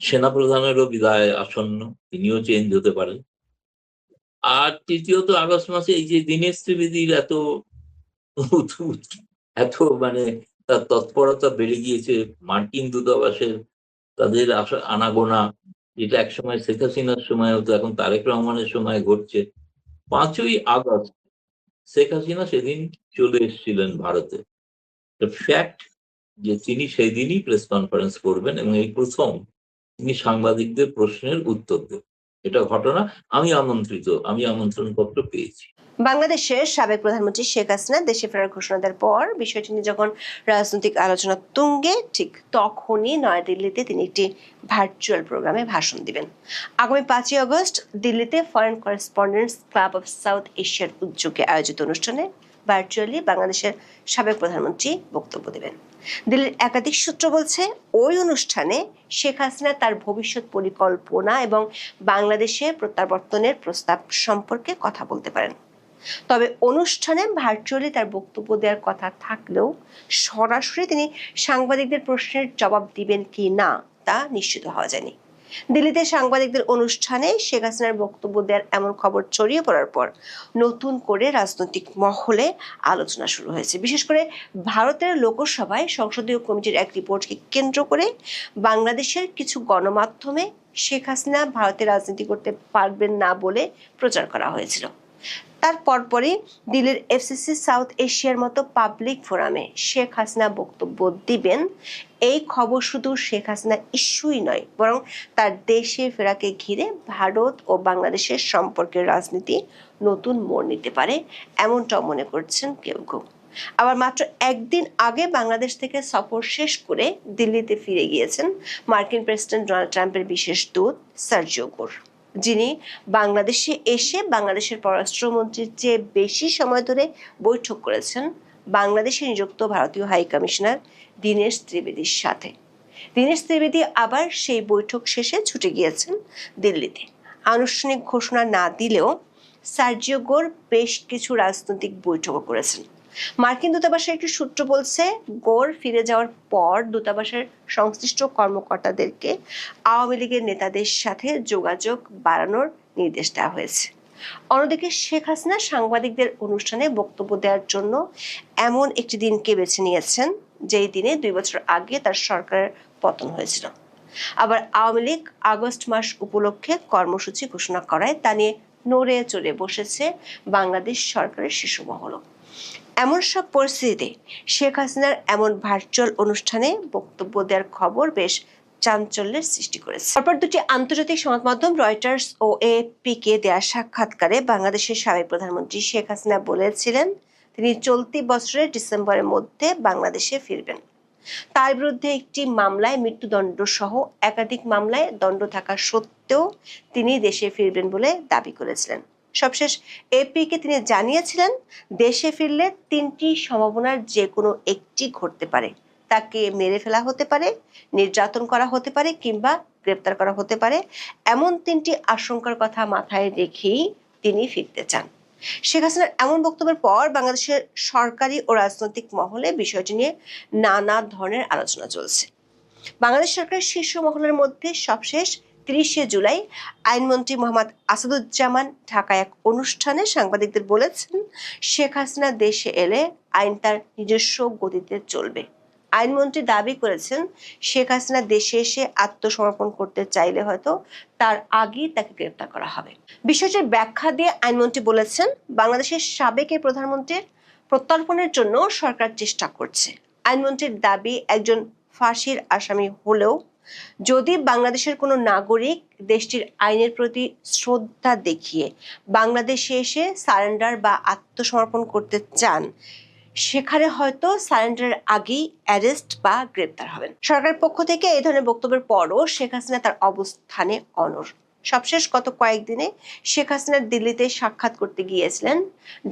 সেনাপ্রধানেরও বিদায় আসন্ন, তিনিও চেঞ্জ হতে পারেন। আর তৃতীয়ত আগস্ট মাসে এই যে দীনেশ ত্রিবেদীর এত এত মানে তার তৎপরতা বেড়ে গিয়েছে, মার্কিন দূতাবাসের তাদের আনাগোনা, যেটা একসময় শেখ হাসিনার সময় হতো, এখন তারেক রহমানের সময় ঘটছে। 5ই আগস্ট শেখ হাসিনা সেদিন চলে এসেছিলেন ভারতে। ফ্যাক্ট যে তিনি সেই দিনই প্রেস কনফারেন্স করবেন এবং এই প্রথম তিনি সাংবাদিকদের প্রশ্নের উত্তর দেবেন। এটা ঘটনা। আমি আমন্ত্রণপত্র পেয়েছি। বাংলাদেশের সাবেক প্রধানমন্ত্রী শেখ হাসিনা দেশে ফেরার ঘোষণা দেওয়ার পর বিষয়টি নিয়ে যখন রাজনৈতিক আলোচনা তুঙ্গে, ঠিক তখনই নয়াদিল্লিতে তিনি একটি ভার্চুয়াল প্রোগ্রামে ভাষণ দিবেন। আগামী 5ই আগস্ট দিল্লিতে foreign correspondents club of south এশিয়ার উদ্যোগে আয়োজিত অনুষ্ঠানে ভার্চুয়ালি বাংলাদেশের সাবেক প্রধানমন্ত্রী বক্তব্য দেবেন। দিল্লির একাধিক সূত্র বলছে, ওই অনুষ্ঠানে শেখ হাসিনা তার ভবিষ্যৎ পরিকল্পনা এবং বাংলাদেশের প্রত্যাবর্তনের প্রস্তাব সম্পর্কে কথা বলতে পারেন। তবে অনুষ্ঠানে ভার্চুয়ালি তার বক্তব্য দেওয়ার কথা থাকলেও সরাসরি তিনি সাংবাদিকদের প্রশ্নের জবাব দিবেন কি না তা নিশ্চিত হওয়া যায়নি। দিল্লিতে সাংবাদিকদের অনুষ্ঠানে শেখ হাসিনার বক্তব্য দেওয়ার এমন খবর ছড়িয়ে পড়ার পর নতুন করে রাজনৈতিক মহলে আলোচনা শুরু হয়েছে। বিশেষ করে ভারতের লোকসভায় সংসদীয় কমিটির এক রিপোর্টকে কেন্দ্র করে বাংলাদেশের কিছু গণমাধ্যমে শেখ হাসিনা ভারতে রাজনীতি করতে পারবেন না বলে প্রচার করা হয়েছিল। তার পরপরই দিল্লির এফসিসি সাউথ এশিয়ার মতো পাবলিক ফোরামে শেখ হাসিনা বক্তব্য দিবেন, এই খবর শুধু শেখ হাসিনা ইস্যুই নয়, বরং তার দেশে ফেরাকে ঘিরে ভারত ও বাংলাদেশের সম্পর্কের রাজনীতি নতুন মোড় নিতে পারে, এমনটাও মনে করছেন কেউ কেউ। আবার মাত্র একদিন আগে বাংলাদেশ থেকে সফর শেষ করে দিল্লিতে ফিরে গিয়েছেন মার্কিন প্রেসিডেন্ট ডোনাল্ড ট্রাম্পের বিশেষ দূত সার্জিও গোর, যিনি বাংলাদেশে এসে বাংলাদেশের পররাষ্ট্রমন্ত্রীর চেয়ে বেশি সময় ধরে বৈঠক করেছেন বাংলাদেশে নিযুক্ত ভারতীয় হাই কমিশনার দীনেশ ত্রিবেদীর সাথে। দীনেশ ত্রিবেদী আবার সেই বৈঠক শেষে ছুটে গিয়েছেন দিল্লিতে। আনুষ্ঠানিক ঘোষণা না দিলেও সার্জিও গোর বেশ কিছু রাজনৈতিক বৈঠকও করেছেন। মার্কিন দূতাবাসের একটি সূত্র বলছে, গোর ফিরে যাওয়ার পর দূতাবাসের সংশ্লিষ্ট কর্মকর্তাদেরকে আওয়ামী লীগের নেতাদের সাথে যোগাযোগ বাড়ানোর নির্দেশ দেওয়া হয়েছে। অন্যদিকে শেখ হাসিনা সাংবাদিকদের অনুষ্ঠানে বক্তব্য দেওয়ার জন্য এমন একটি দিনকে বেছে নিয়েছেন যেই দিনে 2 বছর আগে তার সরকারের পতন হয়েছিল। আবার আওয়ামী লীগ আগস্ট মাস উপলক্ষে কর্মসূচি ঘোষণা করায় তা নিয়ে নড়ে চড়ে বসেছে বাংলাদেশ সরকারের শীর্ষ মহল। এমন সব পরিস্থিতিতে শেখ হাসিনার এমন ভার্চুয়াল অনুষ্ঠানে বক্তব্য দেওয়ার খবর বেশ চাঞ্চল্যের সৃষ্টি করেছে। তারপর দুটি আন্তর্জাতিক সংবাদ মাধ্যম রয়টার্স ও এএফপি কে দেওয়া সাক্ষাৎকারে বাংলাদেশের সাবেক প্রধানমন্ত্রী শেখ হাসিনা বলেছিলেন তিনি চলতি বছরের ডিসেম্বরের মধ্যে বাংলাদেশে ফিরবেন। তার বিরুদ্ধে একটি মামলায় মৃত্যুদণ্ড সহ একাধিক মামলায় দণ্ড থাকা সত্ত্বেও তিনি দেশে ফিরবেন বলে দাবি করেছিলেন। সবশেষ এপিকে তিনি জানিয়েছিলেন দেশে ফিরলে 3টি সম্ভাবনার যে কোনো একটি ঘটতে পারে, তাকে মেরে ফেলা হতে পারে, নির্যাতন করা হতে পারে কিংবা গ্রেপ্তার করা হতে পারে, এমন 3টি আশঙ্কার কথা মাথায় রেখেই তিনি ফিরতে চান। শেখ হাসিনার এমন বক্তব্যের পর বাংলাদেশের সরকারি ও রাজনৈতিক মহলে বিষয়টি নিয়ে নানা ধরনের আলোচনা চলছে। বাংলাদেশ সরকারের শীর্ষ মহলের মধ্যে সবশেষ 30শে জুলাই আইনমন্ত্রী মোহাম্মদ আসাদুজ্জামান ঢাকায় এক অনুষ্ঠানে সাংবাদিকদের বলেছেন, শেখ হাসিনা দেশে এলে আইন তার নিজস্ব গতিতে চলবে। আইনমন্ত্রী দাবি করেছেন, শেখ হাসিনা দেশে এসে আত্মসমর্পণ করতে চাইলে হয়তো তার আগেই তাকে গ্রেপ্তার করা হবে। বিষয়টির ব্যাখ্যা দিয়ে আইনমন্ত্রী বলেছেন, বাংলাদেশের সাবেক এই প্রধানমন্ত্রীর প্রত্যর্পণের জন্য সরকার চেষ্টা করছে। আইনমন্ত্রীর দাবি, একজন ফাঁসির আসামি হলেও যদি বাংলাদেশের কোনো নাগরিক দেশটির আইনের প্রতি শ্রদ্ধা দেখিয়ে বাংলাদেশে এসে সারেন্ডার বা আত্মসমর্পণ করতে চান, সেখানে হয়তো সারেন্ডারের আগেই অ্যারেস্ট বা গ্রেপ্তার হবেন। সরকারের পক্ষ থেকে এই ধরনের বক্তব্যের পরও শেখ হাসিনা তার অবস্থানে অনড়। সবশেষ গত কয়েকদিনে শেখ হাসিনার দিল্লিতে সাক্ষাৎ করতে গিয়েছিলেন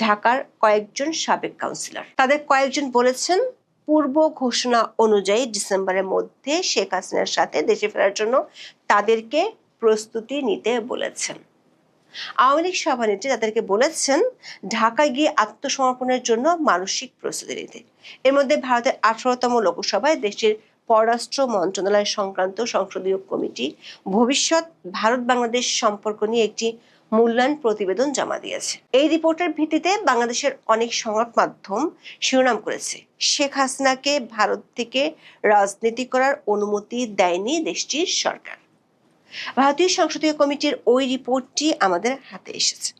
ঢাকার কয়েকজন সাবেক কাউন্সিলর। তাদের কয়েকজন বলেছেন, পূর্ব ঘোষণা অনুযায়ী ডিসেম্বরের মধ্যে শেখ হাসিনার সাথে দেশে ফেরার জন্য তাদেরকে প্রস্তুতি নিতে বলেছেন। আওয়ামী লীগ সভানেত্রী তাদেরকে বলেছেন ঢাকায় গিয়ে আত্মসমর্পণের জন্য মানসিক প্রস্তুতি নিতে। এর মধ্যে ভারতের 18তম লোকসভায় দেশটির পররাষ্ট্র মন্ত্রণালয় সংক্রান্ত সংসদীয় কমিটি ভবিষ্যৎ ভারত বাংলাদেশ সম্পর্ক নিয়ে একটি মূল্যায়ন প্রতিবেদন জমা দিয়েছে। এই রিপোর্টের ভিত্তিতে বাংলাদেশের অনেক সংবাদ মাধ্যম শিরোনাম করেছে, শেখ হাসিনাকে ভারত থেকে রাজনীতি করার অনুমতি দেয়নি দেশটির সরকার। ভারতীয় সংসদীয় কমিটির ওই রিপোর্টটি আমাদের হাতে এসেছে।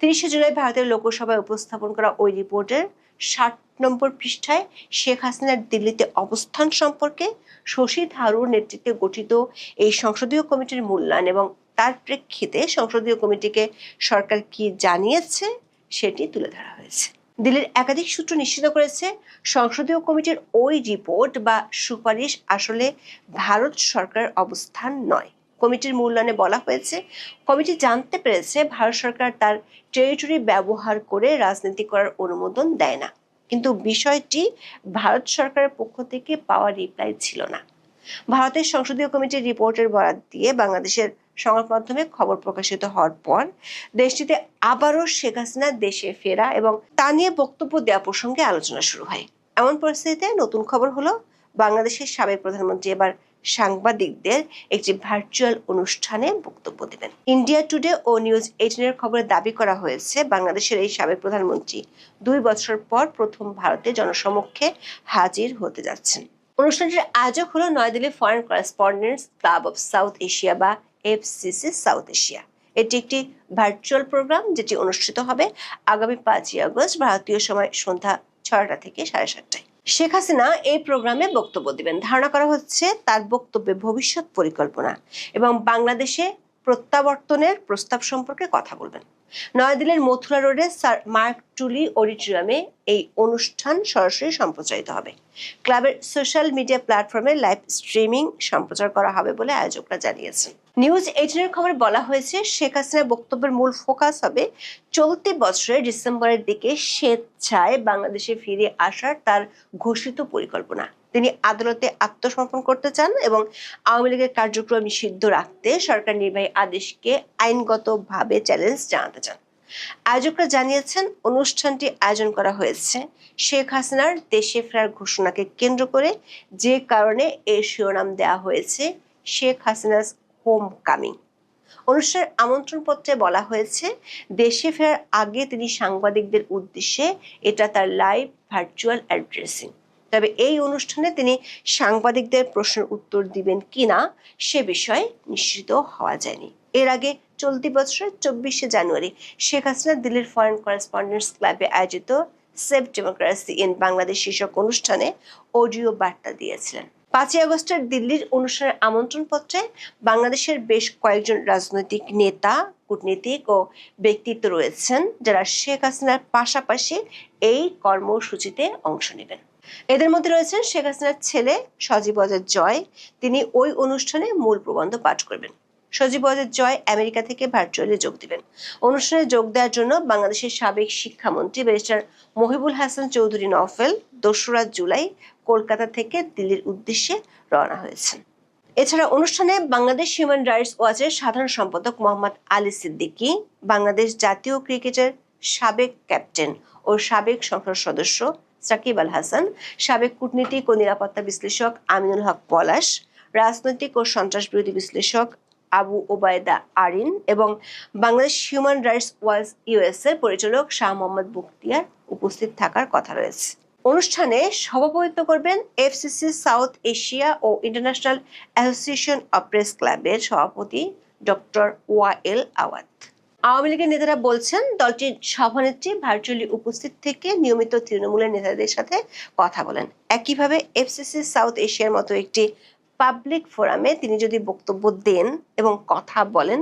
30শে জুলাই ভারতের লোকসভায় উপস্থাপন করা ওই রিপোর্টের 60 নম্বর পৃষ্ঠায় শেখ হাসিনার দিল্লিতে অবস্থান সম্পর্কে শশী থারুর নেতৃত্বে গঠিত এই সংসদীয় কমিটির মূল্যায়ন এবং তার প্রেক্ষিতে সংসদীয় কমিটিকে সরকার কি জানিয়েছে সেটি তুলে ধরা হয়েছে। দিল্লির একাধিক সূত্র নিশ্চিত করেছে, সংসদীয় কমিটির ওই রিপোর্ট বা সুপারিশ আসলে ভারত সরকারের অবস্থান নয়। কমিটির মূল্যায়নে বলা হয়েছে, কমিটি জানতে পেরেছে ভারত সরকার তার টেরিটরি ব্যবহার করে রাজনীতি করার অনুমোদন দেয় না, কিন্তু বিষয়টি ভারত সরকারের পক্ষ থেকে পাওয়া রিপ্লাই ছিল না। ভারতের সংসদীয় কমিটির রিপোর্টের বরাত দিয়ে বাংলাদেশের সংবাদ মাধ্যমে খবর প্রকাশিত হওয়ার পর দেশটিতে আবারও শেখ হাসিনা দেশে ফেরা এবং তা নিয়ে বক্তব্য দেওয়া প্রসঙ্গে আলোচনা শুরু হয়। এমন পরিস্থিতিতে নতুন খবর হলো, বাংলাদেশের সাবেক প্রধানমন্ত্রী এবার সাংবাদিকদের একটি ভার্চুয়াল অনুষ্ঠানে বক্তব্য দেবেন। ইন্ডিয়া টুডে ও নিউজ 18 খবরে দাবি করা হয়েছে, বাংলাদেশের এই সাবেক প্রধানমন্ত্রী 2 বছর পর প্রথম ভারতে জনসমক্ষে হাজির হতে যাচ্ছেন। অনুষ্ঠানটির আয়োজক হলো Nayadilli foreign correspondents club of South Asia বা FCC সাউথ এশিয়া। এটি একটি ভার্চুয়াল প্রোগ্রাম যেটি অনুষ্ঠিত হবে আগামী 5ই আগস্ট ভারতীয় সময় সন্ধ্যা 6টা থেকে 7:30টায়। শেখ হাসিনা এই প্রোগ্রামে বক্তব্য দিবেন। ধারণা করা হচ্ছে তার বক্তব্যে ভবিষ্যৎ পরিকল্পনা এবং বাংলাদেশে প্রত্যাবর্তনের প্রস্তাব সম্পর্কে কথা বলবেন। নয়াদিল্লির মথুরা রোডে স্যার মার্ক টুলি অডিটোরিয়ামে এই অনুষ্ঠান সরাসরি সম্প্রচারিত হবে। ক্লাবের সোশ্যাল মিডিয়া প্ল্যাটফর্মে লাইভ স্ট্রিমিং সম্প্রচার করা হবে বলে আয়োজকরা জানিয়েছেন। নিউজ 18 খবরে বলা হয়েছে, শেখ হাসিনার বক্তব্যের মূল ফোকাস হবে চলতি বছরের ডিসেম্বরের দিকে স্বেচ্ছায় বাংলাদেশে ফিরে আসার তার ঘোষিত পরিকল্পনা। তিনি আদালতে আত্মসমর্পণ করতে চান এবং আওয়ামী লীগের কার্যক্রম নিষিদ্ধ রাখতে সরকার নির্বাহী আদেশকে আইনগতভাবে চ্যালেঞ্জ জানাতে চান। আয়োজকরা জানিয়েছেন, অনুষ্ঠানটি আয়োজন করা হয়েছে শেখ হাসিনার দেশে ফেরার ঘোষণাকে কেন্দ্র করে, যে কারণে এর শিরোনাম দেওয়া হয়েছে শেখ হাসিনাস হোম কামিং। অনুষ্ঠানের আমন্ত্রণপত্রে বলা হয়েছে, দেশে ফেরার আগে তিনি সাংবাদিকদের উদ্দেশ্যে এটা তার লাইভ ভার্চুয়াল অ্যাড্রেসিং। তবে এই অনুষ্ঠানে তিনি সাংবাদিকদের প্রশ্নের উত্তর দিবেন কিনা সে বিষয়ে নিশ্চিত হওয়া যায়নি। এর আগে চলতি বছরের 24শে জানুয়ারি শেখ হাসিনা দিল্লির ফরেন করেসপন্ডেন্টস ক্লাবে আয়োজিত সেভ ডেমোক্রেসি ইন বাংলাদেশ শীর্ষক অনুষ্ঠানে অডিও বার্তা দিয়েছিলেন। 5ই আগস্টের দিল্লির অনুষ্ঠানের আমন্ত্রণপত্রে বাংলাদেশের বেশ কয়েকজন রাজনৈতিক নেতা, কূটনীতিক ও ব্যক্তিত্ব রয়েছেন যারা শেখ হাসিনার পাশাপাশি এই কর্মসূচিতে অংশ নেবেন। এদের মধ্যে রয়েছেন শেখ হাসিনার ছেলে সজীব ওয়াজেদ জয়। তিনি ওই অনুষ্ঠানে মূল প্রবন্ধ পাঠ করবেন। সজীব ওয়াজেদ জয় আমেরিকা থেকে ভার্চুয়ালি যোগ দিবেন। অনুষ্ঠানে যোগ দেওয়ার জন্য বাংলাদেশের সাবেক শিক্ষামন্ত্রী ব্যারিস্টার মহিবুল হাসান চৌধুরী নফেল 2রা জুলাই কলকাতা থেকে দিল্লির উদ্দেশ্যে রওনা হয়েছেন। এছাড়া অনুষ্ঠানে বাংলাদেশ হিউম্যান রাইটস ওয়াচের সাধারণ সম্পাদক মোহাম্মদ আলী সিদ্দিকী, বাংলাদেশ জাতীয় ক্রিকেটের সাবেক ক্যাপ্টেন ও সাবেক সংসদ সদস্য সাকিব আল হাসান, সাবেক কূটনীতিক ও নিরাপত্তা বিশ্লেষক আমিনুল হক পলাশ, রাজনৈতিক ও সন্ত্রাস বিরোধী বিশ্লেষক আবু ওবায়দা আরিন এবং Bangladesh human rights Watch US এর পরিচালক শাহ মোহাম্মদ বখতিয়ার উপস্থিত থাকার কথা রয়েছে। অনুষ্ঠানে সভাপতিত্ব করবেন এফসিসি সাউথ এশিয়া ও ইন্টারন্যাশনাল অ্যাসোসিয়েশন অব প্রেস ক্লাবের সভাপতি ডক্টর ওয়াইল আওয়াদ। আওয়ামী লীগের নেতারা বলছেন, দলটির সভানেত্রী ভার্চুয়ালি উপস্থিত থেকে নিয়মিত তৃণমূলের নেতাদের সাথে কথা বলেন। একইভাবে এফসিসি সাউথ এশিয়ার মতো একটি পাবলিক ফোরামে তিনি যদি বক্তব্য দেন এবং কথা বলেন,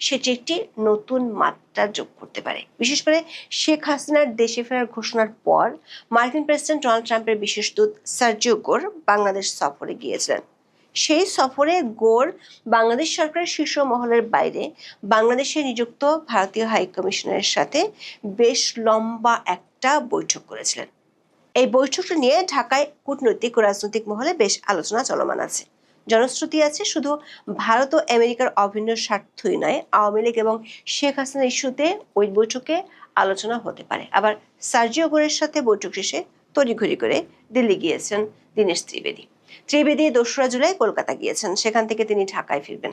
সেটি একটি নতুন মাত্রা যোগ করতে পারে। বিশেষ করে শেখ হাসিনার দেশে ফেরার ঘোষণার পর মার্কিন প্রেসিডেন্ট ডোনাল্ড ট্রাম্পের বিশেষ দূত সার্জিও গোর বাংলাদেশ সফরে গিয়েছিলেন। সেই সফরে গোর বাংলাদেশ সরকারের শীর্ষ মহলের বাইরে বাংলাদেশে নিযুক্ত ভারতীয় হাই কমিশনারের সাথে বেশ লম্বা একটা বৈঠক করেছিলেন। এই বৈঠকটি নিয়ে ঢাকায় কূটনৈতিক ও রাজনৈতিক মহলে বেশ আলোচনা চলমান আছে। জনশ্রুতি আছে, শুধু ভারত ও আমেরিকার অভিন্ন স্বার্থই নয়, আওয়ামী লীগ এবং শেখ হাসিনা ইস্যুতে ওই বৈঠকে আলোচনা হতে পারে। আবার সার্জিও গোরের সাথে বৈঠক শেষে তড়িঘড়ি করে দিল্লি গিয়েছেন দীনেশ ত্রিবেদী। 2রা জুলাই কলকাতা গিয়েছেন, সেখান থেকে তিনি ঢাকায় ফিরবেন।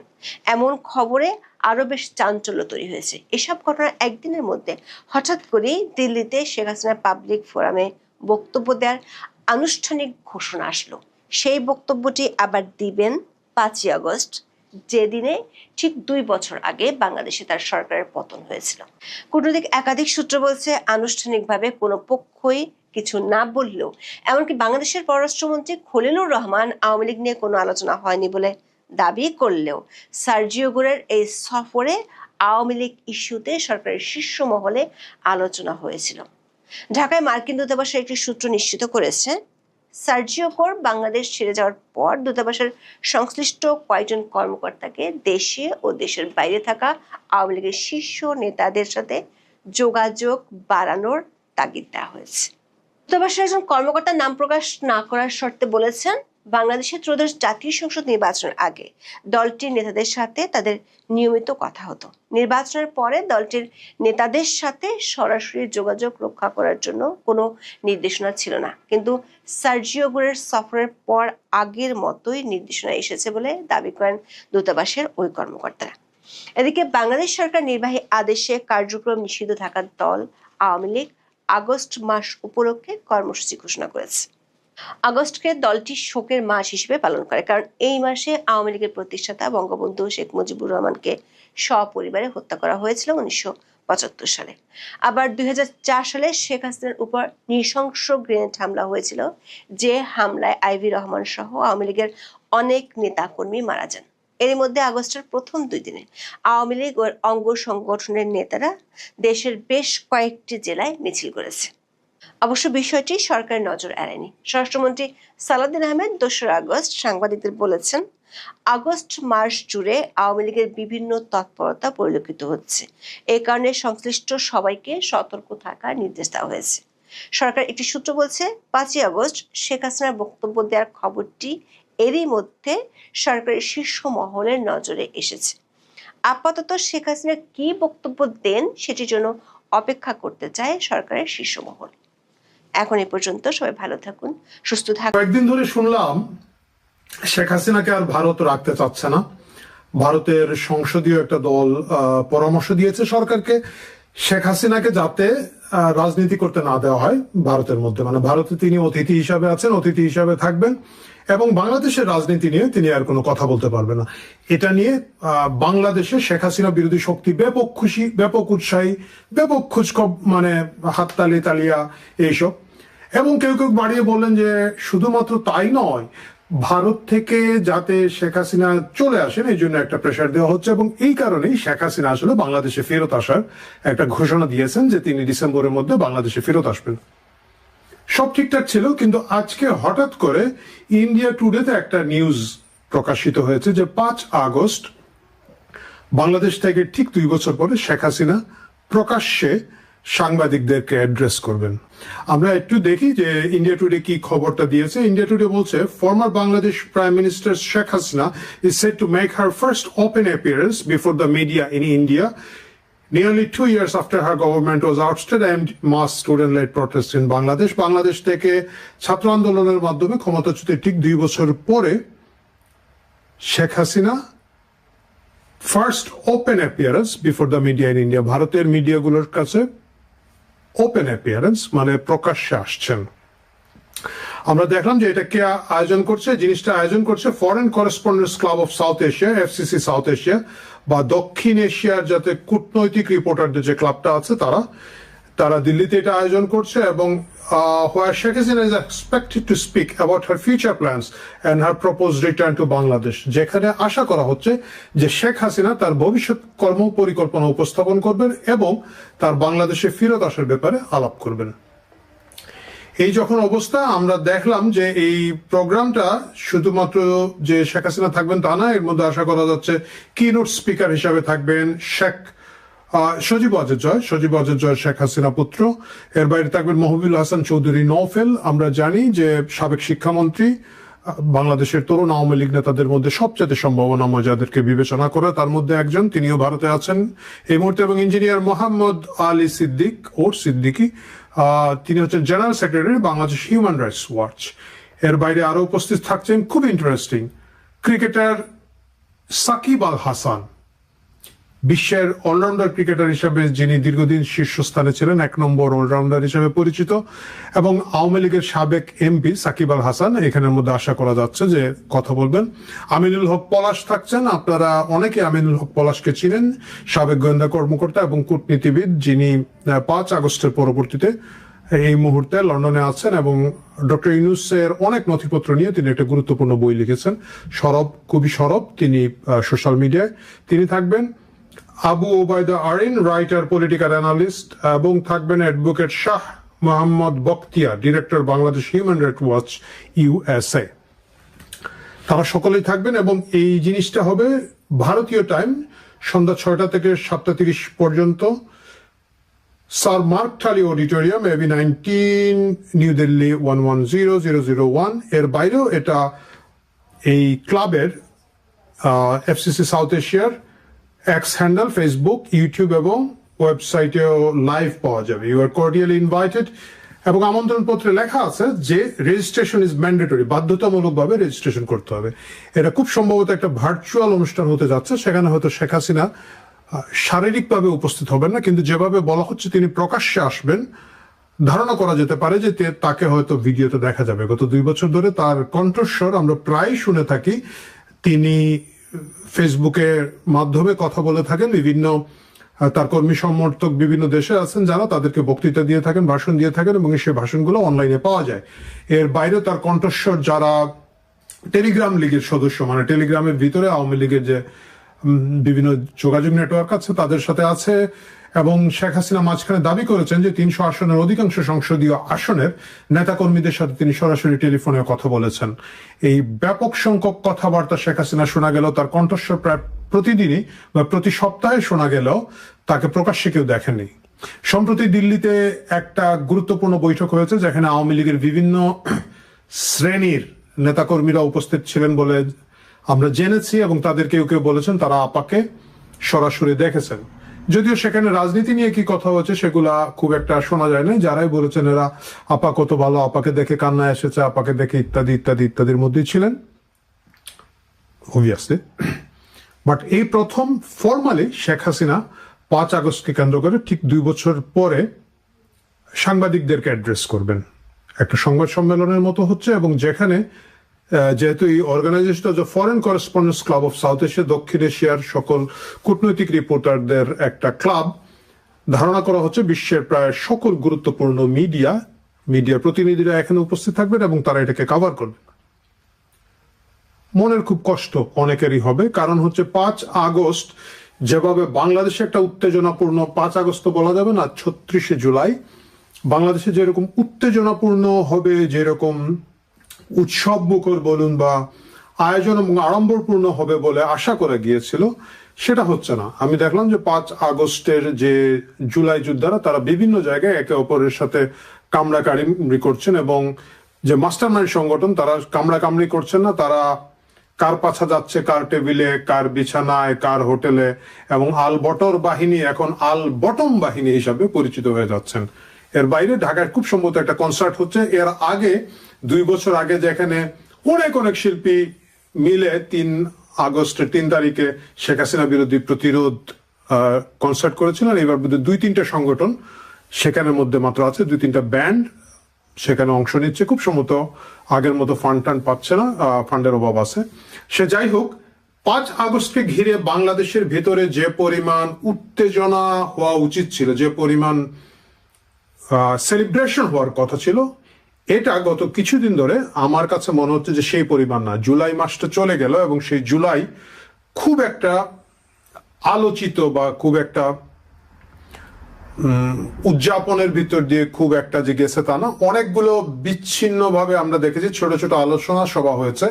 এমন খবরে আরো বেশ চাঞ্চল্য তৈরি হয়েছে। এসব ঘটনার একদিনের মধ্যে হঠাৎ করেই দিল্লিতে শেখ হাসিনার পাবলিক ফোরামে বক্তব্য দেওয়ার আনুষ্ঠানিক ঘোষণা আসলো। সেই বক্তব্যটি আবার দিবেন 5ই আগস্ট, যেদিনে ঠিক 2 বছর আগে বাংলাদেশে তার সরকারের পতন হয়েছিল। কূটনৈতিক একাধিক সূত্র বলছে, আনুষ্ঠানিকভাবে কোনো পক্ষই কিছু না বললেও, এমনকি বাংলাদেশের পররাষ্ট্রমন্ত্রী খলিলুর রহমান আওয়ামী লীগ নিয়ে কোনো আলোচনা হয়নি বলে দাবি করলেও সার্জিও গোরের এই সফরে আওয়ামী লীগ ইস্যুতে সরকারের শীর্ষ মহলে আলোচনা হয়েছিল। ঢাকায় মার্কিন দূতাবাসের একটি সূত্র নিশ্চিত করেছে, সার্জিও গোর বাংলাদেশ ছেড়ে যাওয়ার পর দূতাবাসের সংশ্লিষ্ট কয়েকজন কর্মকর্তাকে দেশে ও দেশের বাইরে থাকা আওয়ামী লীগের শীর্ষ নেতাদের সাথে যোগাযোগ বাড়ানোর তাগিদ দেওয়া হয়েছে। দূতাবাসের একজন কর্মকর্তা নাম প্রকাশ না করার শর্তে বলেছেন, বাংলাদেশের ত্রয়োদশ জাতীয় সংসদ নির্বাচনের আগে দলটির নেতাদের সাথে তাদের নিয়মিত কথা হতো। নির্বাচনের পরে দলটির নেতাদের সাথে সরাসরি যোগাযোগ রক্ষা করার জন্য কোনো নির্দেশনা ছিল না, কিন্তু সার্জিও গোরের সফরের পর আগের মতোই নির্দেশনা এসেছে বলে দাবি করেন দূতাবাসের ওই কর্মকর্তারা। এদিকে বাংলাদেশ সরকার নির্বাহী আদেশে কার্যক্রম নিষিদ্ধ থাকা দল আওয়ামী লীগ আগস্ট মাস উপলক্ষে কর্মসূচি ঘোষণা করেছে। আগস্টকে দলটি শোকের মাস হিসেবে পালন করে, কারণ এই মাসে আওয়ামী লীগের প্রতিষ্ঠাতা বঙ্গবন্ধু শেখ মুজিবুর রহমানকে সপরিবারে হত্যা করা হয়েছিল 1975 সালে। আবার 2004 সালে শেখ হাসিনার উপর নৃশংস গ্রেনেড হামলা হয়েছিল, যে হামলায় আইভি রহমান সহ আওয়ামী লীগের অনেক নেতাকর্মী মারা যান। এর মধ্যে আগস্টের প্রথম 2 দিনে আওয়ামী লীগ ও অঙ্গ সংগঠনের নেতারা দেশের বেশ কয়েকটি জেলায় মিছিল করেছে। অবশ্য বিষয়টি সরকারের নজর এড়ায়নি। স্বরাষ্ট্রমন্ত্রী সালাউদ্দিন আহমেদ 2রা আগস্ট সাংবাদিকদের বলেছেন, আগস্ট মাস জুড়ে আওয়ামী লীগের বিভিন্ন তৎপরতা পরিলক্ষিত হচ্ছে। এই কারণে সংশ্লিষ্ট সবাইকে সতর্ক থাকার নির্দেশ দেওয়া হয়েছে। সরকার একটি সূত্র বলছে, 5ই আগস্ট শেখ হাসিনার বক্তব্য দেওয়ার খবরটি এরই মধ্যে সরকারের শীর্ষ মহলের নজরে এসেছে। আপাতত শেখ হাসিনা কি বক্তব্য দেন সেটির জন্য অপেক্ষা করতে চায় সরকারের শীর্ষ মহল। এখন এ পর্যন্ত, সবাই ভালো থাকুন, সুস্থ থাকুন। কয়েকদিন ধরে শুনলাম শেখ হাসিনাকে আর ভারত রাখতে চাচ্ছে না। ভারতের সংসদীয় একটা দল পরামর্শ দিয়েছে সরকারকে শেখ হাসিনাকে যাতে রাজনীতি করতে না দেওয়া হয় ভারতের মধ্যে, মানে ভারতে তিনি অতিথি হিসাবে আছেন, অতিথি হিসাবে থাকবেন এবং বাংলাদেশের রাজনীতি নিয়ে তিনি আর কোনো কথা বলতে পারবেন না। এটা নিয়ে বাংলাদেশে শেখ হাসিনা বিরোধী শক্তি ব্যাপক খুশি, ব্যাপক উৎসাহী, ব্যাপক খোঁজখবর, মানে হাততালি তালিয়া এইসব। এবং কেউ কেউ বাড়িয়ে বললেন যে শুধুমাত্র তাই নয়, ভারত থেকে যাতে শেখ হাসিনা চলে আসেন এই জন্য একটা প্রেশার দেওয়া হচ্ছে এবং এই কারণেই শেখ হাসিনা আসলে বাংলাদেশে ফেরত আসার একটা ঘোষণা দিয়েছেন যে তিনি ডিসেম্বরের মধ্যে বাংলাদেশে ফেরত আসবেন। সব ঠিকঠাক ছিল, কিন্তু আজকে হঠাৎ করে ইন্ডিয়া টুডেতে একটা নিউজ প্রকাশিত হয়েছে যে 5 আগস্ট বাংলাদেশ থেকে ঠিক 2 বছর পরে শেখ হাসিনা প্রকাশ্যে সাংবাদিকদেরকে অ্যাড্রেস করবেন। আমরা একটু দেখি যে ইন্ডিয়া টুডে কি খবরটা দিয়েছে। ইন্ডিয়া টুডে বলছে, former Bangladesh prime minister Sheikh Hasina is said to make her first open appearance before the media in India nearly 2 years after her government was ousted amid mass student-led protests in Bangladesh. Bangladesh থেকে ছাত্র আন্দোলনের মাধ্যমে ক্ষমতাচ্যুতির ঠিক 2 বছর পরে Sheikh Hasina first open appearance before the media in India, ভারতের মিডিয়াগুলোর কাছে open appearance মানে প্রকাশ্যে আসছেন। আমরা দেখলাম যে এটা কে আয়োজন করছে, জিনিসটা আয়োজন করছে foreign correspondents club of South Asia, FCC South Asia, বা দক্ষিণ এশিয়ার যাতে কূটনৈতিক রিপোর্টারদের যে ক্লাবটা আছে তারা দিল্লিতে এটা আয়োজন করছে। এবং where Sheikh Hasina is expected to speak about her future plans and her proposed return to Bangladesh, যেখানে আশা করা হচ্ছে যে শেখ হাসিনা তার ভবিষ্যৎ কর্ম পরিকল্পনা উপস্থাপন করবেন এবং তার বাংলাদেশে ফেরত আসার ব্যাপারে আলাপ করবেন। এই যখন অবস্থা, আমরা দেখলাম যে এই প্রোগ্রামটা শুধুমাত্র যে শেখ হাসিনা থাকবেন তা না, এর মধ্যে আশা করা যাচ্ছে কিনোট স্পিকার হিসাবে থাকবেন সজীব ওয়াজেদ জয় শেখ হাসিনা পুত্র। এর বাইরে থাকবেন মহবুবুল হাসান চৌধুরী নওফেল। আমরা জানি যে সাবেক শিক্ষামন্ত্রী, বাংলাদেশের তরুণ আওয়ামী লীগ নেতাদের মধ্যে সবচেয়ে সম্ভাবনাময় যাদেরকে বিবেচনা করে তার মধ্যে একজন, তিনিও ভারতে আছেন এই মুহূর্তে। এবং ইঞ্জিনিয়ার মোহাম্মদ আলী সিদ্দিকী, তিনি হচ্ছেন general secretary Bangladesh human rights watch. এর বাইরে আরো উপস্থিত থাকছেন খুব ইন্টারেস্টিং ক্রিকেটার সাকিব আল হাসান, বিশ্বের অলরাউন্ডার ক্রিকেটার হিসেবে যিনি দীর্ঘদিন শীর্ষস্থানে ছিলেন, 1 নম্বর অলরাউন্ডার হিসেবে পরিচিত, এবং আওয়ামী লীগের সাবেক এমপি সাকিব আল হাসান এখানের মধ্যে আশা করা যাচ্ছে যে কথা বলবেন। আমিনুল হক পলাশ থাকছেন, আপনারা অনেকে আমিনুল হক পলাশকে চিনেন, সাবেক গোয়েন্দা কর্মকর্তা এবং কূটনীতিবিদ, যিনি 5 আগস্টের পরবর্তীতে এই মুহূর্তে লন্ডনে আছেন এবং ডক্টর ইউনূসের অনেক নথিপত্র নিয়ে তিনি একটা গুরুত্বপূর্ণ বই লিখেছেন, খুবই সরব, তিনি সোশ্যাল মিডিয়ায় তিনি থাকবেন। Abu Obaida Arin, writer, political analyst, এবং থাকবেন advocate Shah Mohammad Bakhtiar, director Bangladesh human rights watch USA। তারা সকলেই থাকবেন এবং এই জিনিসটা হবে ভারতীয় টাইম সন্ধ্যা 6টা থেকে 7:30 পর্যন্ত, sir Mark Tully auditorium, AB 19, new Delhi 110001। এর বাইরেও এটা এই ক্লাবের এফসিসি সাউথ এশিয়ার এক্স হ্যান্ডেল, ফেসবুক, ইউটিউব এবং ওয়েবসাইটেও লাইভ পাওয়া যাবে। You are cordially invited. এবং আমন্ত্রণ পত্রে লেখা আছে যে রেজিস্ট্রেশন ইজ ম্যান্ডেটরি, বাধ্যতামূলকভাবে রেজিস্ট্রেশন করতে হবে। এটা খুব সম্ভবত একটা ভার্চুয়াল অনুষ্ঠান হতে যাচ্ছে, সেখানে হয়তো শেখ হাসিনা শারীরিকভাবে উপস্থিত হবেন না, কিন্তু যেভাবে বলা হচ্ছে তিনি প্রকাশ্যে আসবেন, ধারণা করা যেতে পারে যে তাকে হয়তো ভিডিওতে দেখা যাবে। গত 2 বছর ধরে তার কণ্ঠস্বর আমরা প্রায় শুনে থাকি, তিনি ফেসবুকের মাধ্যমে কথা বলে থাকেন, বিভিন্ন তার কর্মী সমর্থক বিভিন্ন দেশে আছেন যারা তাদেরকে বক্তৃতা দিয়ে থাকেন, ভাষণ দিয়ে থাকেন এবং সেই ভাষণগুলো অনলাইনে পাওয়া যায়। এর বাইরে তার কণ্ঠস্বর যারা টেলিগ্রাম লীগের সদস্য, মানে টেলিগ্রামের ভিতরে আওয়ামী লীগের যে বিভিন্ন যোগাযোগ নেটওয়ার্ক আছে তাদের সাথে আছে। এবং শেখ হাসিনা মাঝখানে দাবি করেছেন যে 300 আসনের অধিকাংশ সংসদীয় আসনের নেতাকর্মীদের সাথে তিনি সরাসরি টেলিফোনে কথা বলেছেন। এই ব্যাপক সংখ্যক কথাবার্তা শেখ হাসিনা শোনা গেল, তার কণ্ঠস্বর প্রায় প্রতিদিনই বা প্রতি সপ্তাহে শোনা গেলেও তাকে প্রকাশ্যে কেউ দেখেনি। সম্প্রতি দিল্লিতে একটা গুরুত্বপূর্ণ বৈঠক হয়েছে যেখানে আওয়ামী লীগের বিভিন্ন শ্রেণীর নেতাকর্মীরা উপস্থিত ছিলেন বলে আমরা জেনেছি এবং তাদের কেউ কেউ বলেছেন তারা আপাকে সরাসরি দেখেছেন। যদিও সেখানে রাজনীতি নিয়ে কি কথা হচ্ছে সেগুলা খুব একটা শোনা যায় না, যারাই বলেছেন এরা আপা কত ভালো, আপাকে দেখে কান্না এসেছে, আপাকে দেখে ইত্যাদি ইত্যাদি ইত্যাদির মধ্যেই ছিলেন অবভিয়াসলি। বাট এই প্রথম ফর্মালি শেখ হাসিনা 5 আগস্টকে কেন্দ্র করে ঠিক 2 বছর পরে সাংবাদিকদেরকে অ্যাড্রেস করবেন, একটা সংবাদ সম্মেলনের মতো হচ্ছে। এবং যেখানে যেহেতু এই অর্গানাইজেশনটা যে foreign correspondents club of South Asia, দক্ষিণ এশিয়ার সকল কূটনৈতিক রিপোর্টারদের একটা ক্লাব, ধারণা করা হচ্ছে বিশ্বের প্রায় সকল গুরুত্বপূর্ণ মিডিয়ার প্রতিনিধিরা এখানে উপস্থিত থাকবেন এবং তারা এটাকে কভার করবেন। মনের খুব কষ্ট অনেকেরই হবে, কারণ হচ্ছে 5 আগস্ট যেভাবে বাংলাদেশে একটা উত্তেজনাপূর্ণ, 5 আগস্ট তো বলা যাবে না, 36শে জুলাই বাংলাদেশে যেরকম উত্তেজনাপূর্ণ হবে, যেরকম উৎসব মুখর বলুন বা আয়োজন এবং আড়ম্বরপূর্ণ হবে বলে আশা করা গিয়েছিল, সেটা হচ্ছে না। আমি দেখলাম যে 5 আগস্টের যে জুলাই যোদ্ধারা তারা বিভিন্ন জায়গায় একে অপরের সাথে কামড়াকামড়ি করছেন, এবং যে মাস্টারমাইন্ড সংগঠন তারা কামড়াকামড়ি করছেন না, তারা কার পাছা যাচ্ছে, কার টেবিলে, কার বিছানায়, কার হোটেলে, এবং আল বটর বাহিনী এখন আল বটম বাহিনী হিসাবে পরিচিত হয়ে যাচ্ছেন। এর বাইরে ঢাকায় খুব সম্ভবত একটা কনসার্ট হচ্ছে। এর আগে 2 বছর আগে যেখানে অনেক শিল্পী মিলে 3 আগস্টের 3 তারিখে শেখ হাসিনা বিরোধী প্রতিরোধ কনসার্ট করেছিলেন, এবার বোধহয় 2-3টা সংগঠন সেখানের মধ্যে মাত্র আছে, 2-3টা ব্যান্ড সেখানে অংশ নিচ্ছে। খুব সম্ভবত আগের মতো ফান্ড পাচ্ছে না, ফান্ডের অভাব আছে। সে যাই হোক, 5 আগস্টকে ঘিরে বাংলাদেশের ভেতরে যে পরিমাণ উত্তেজনা হওয়া উচিত ছিল, যে পরিমাণ সেলিব্রেশন হওয়ার কথা ছিল, এটা গত কিছুদিন ধরে আমার কাছে মনে হচ্ছে যে সেই পরিমাণ না। জুলাই মাসটা চলে গেল এবং সেই জুলাই খুব একটা আলোচিত বা খুব একটা উদযাপনের ভিতর দিয়ে খুব একটা যে গেছে তা না। অনেকগুলো বিচ্ছিন্নভাবে আমরা দেখেছি ছোট ছোট আলোচনা সভা হয়েছে,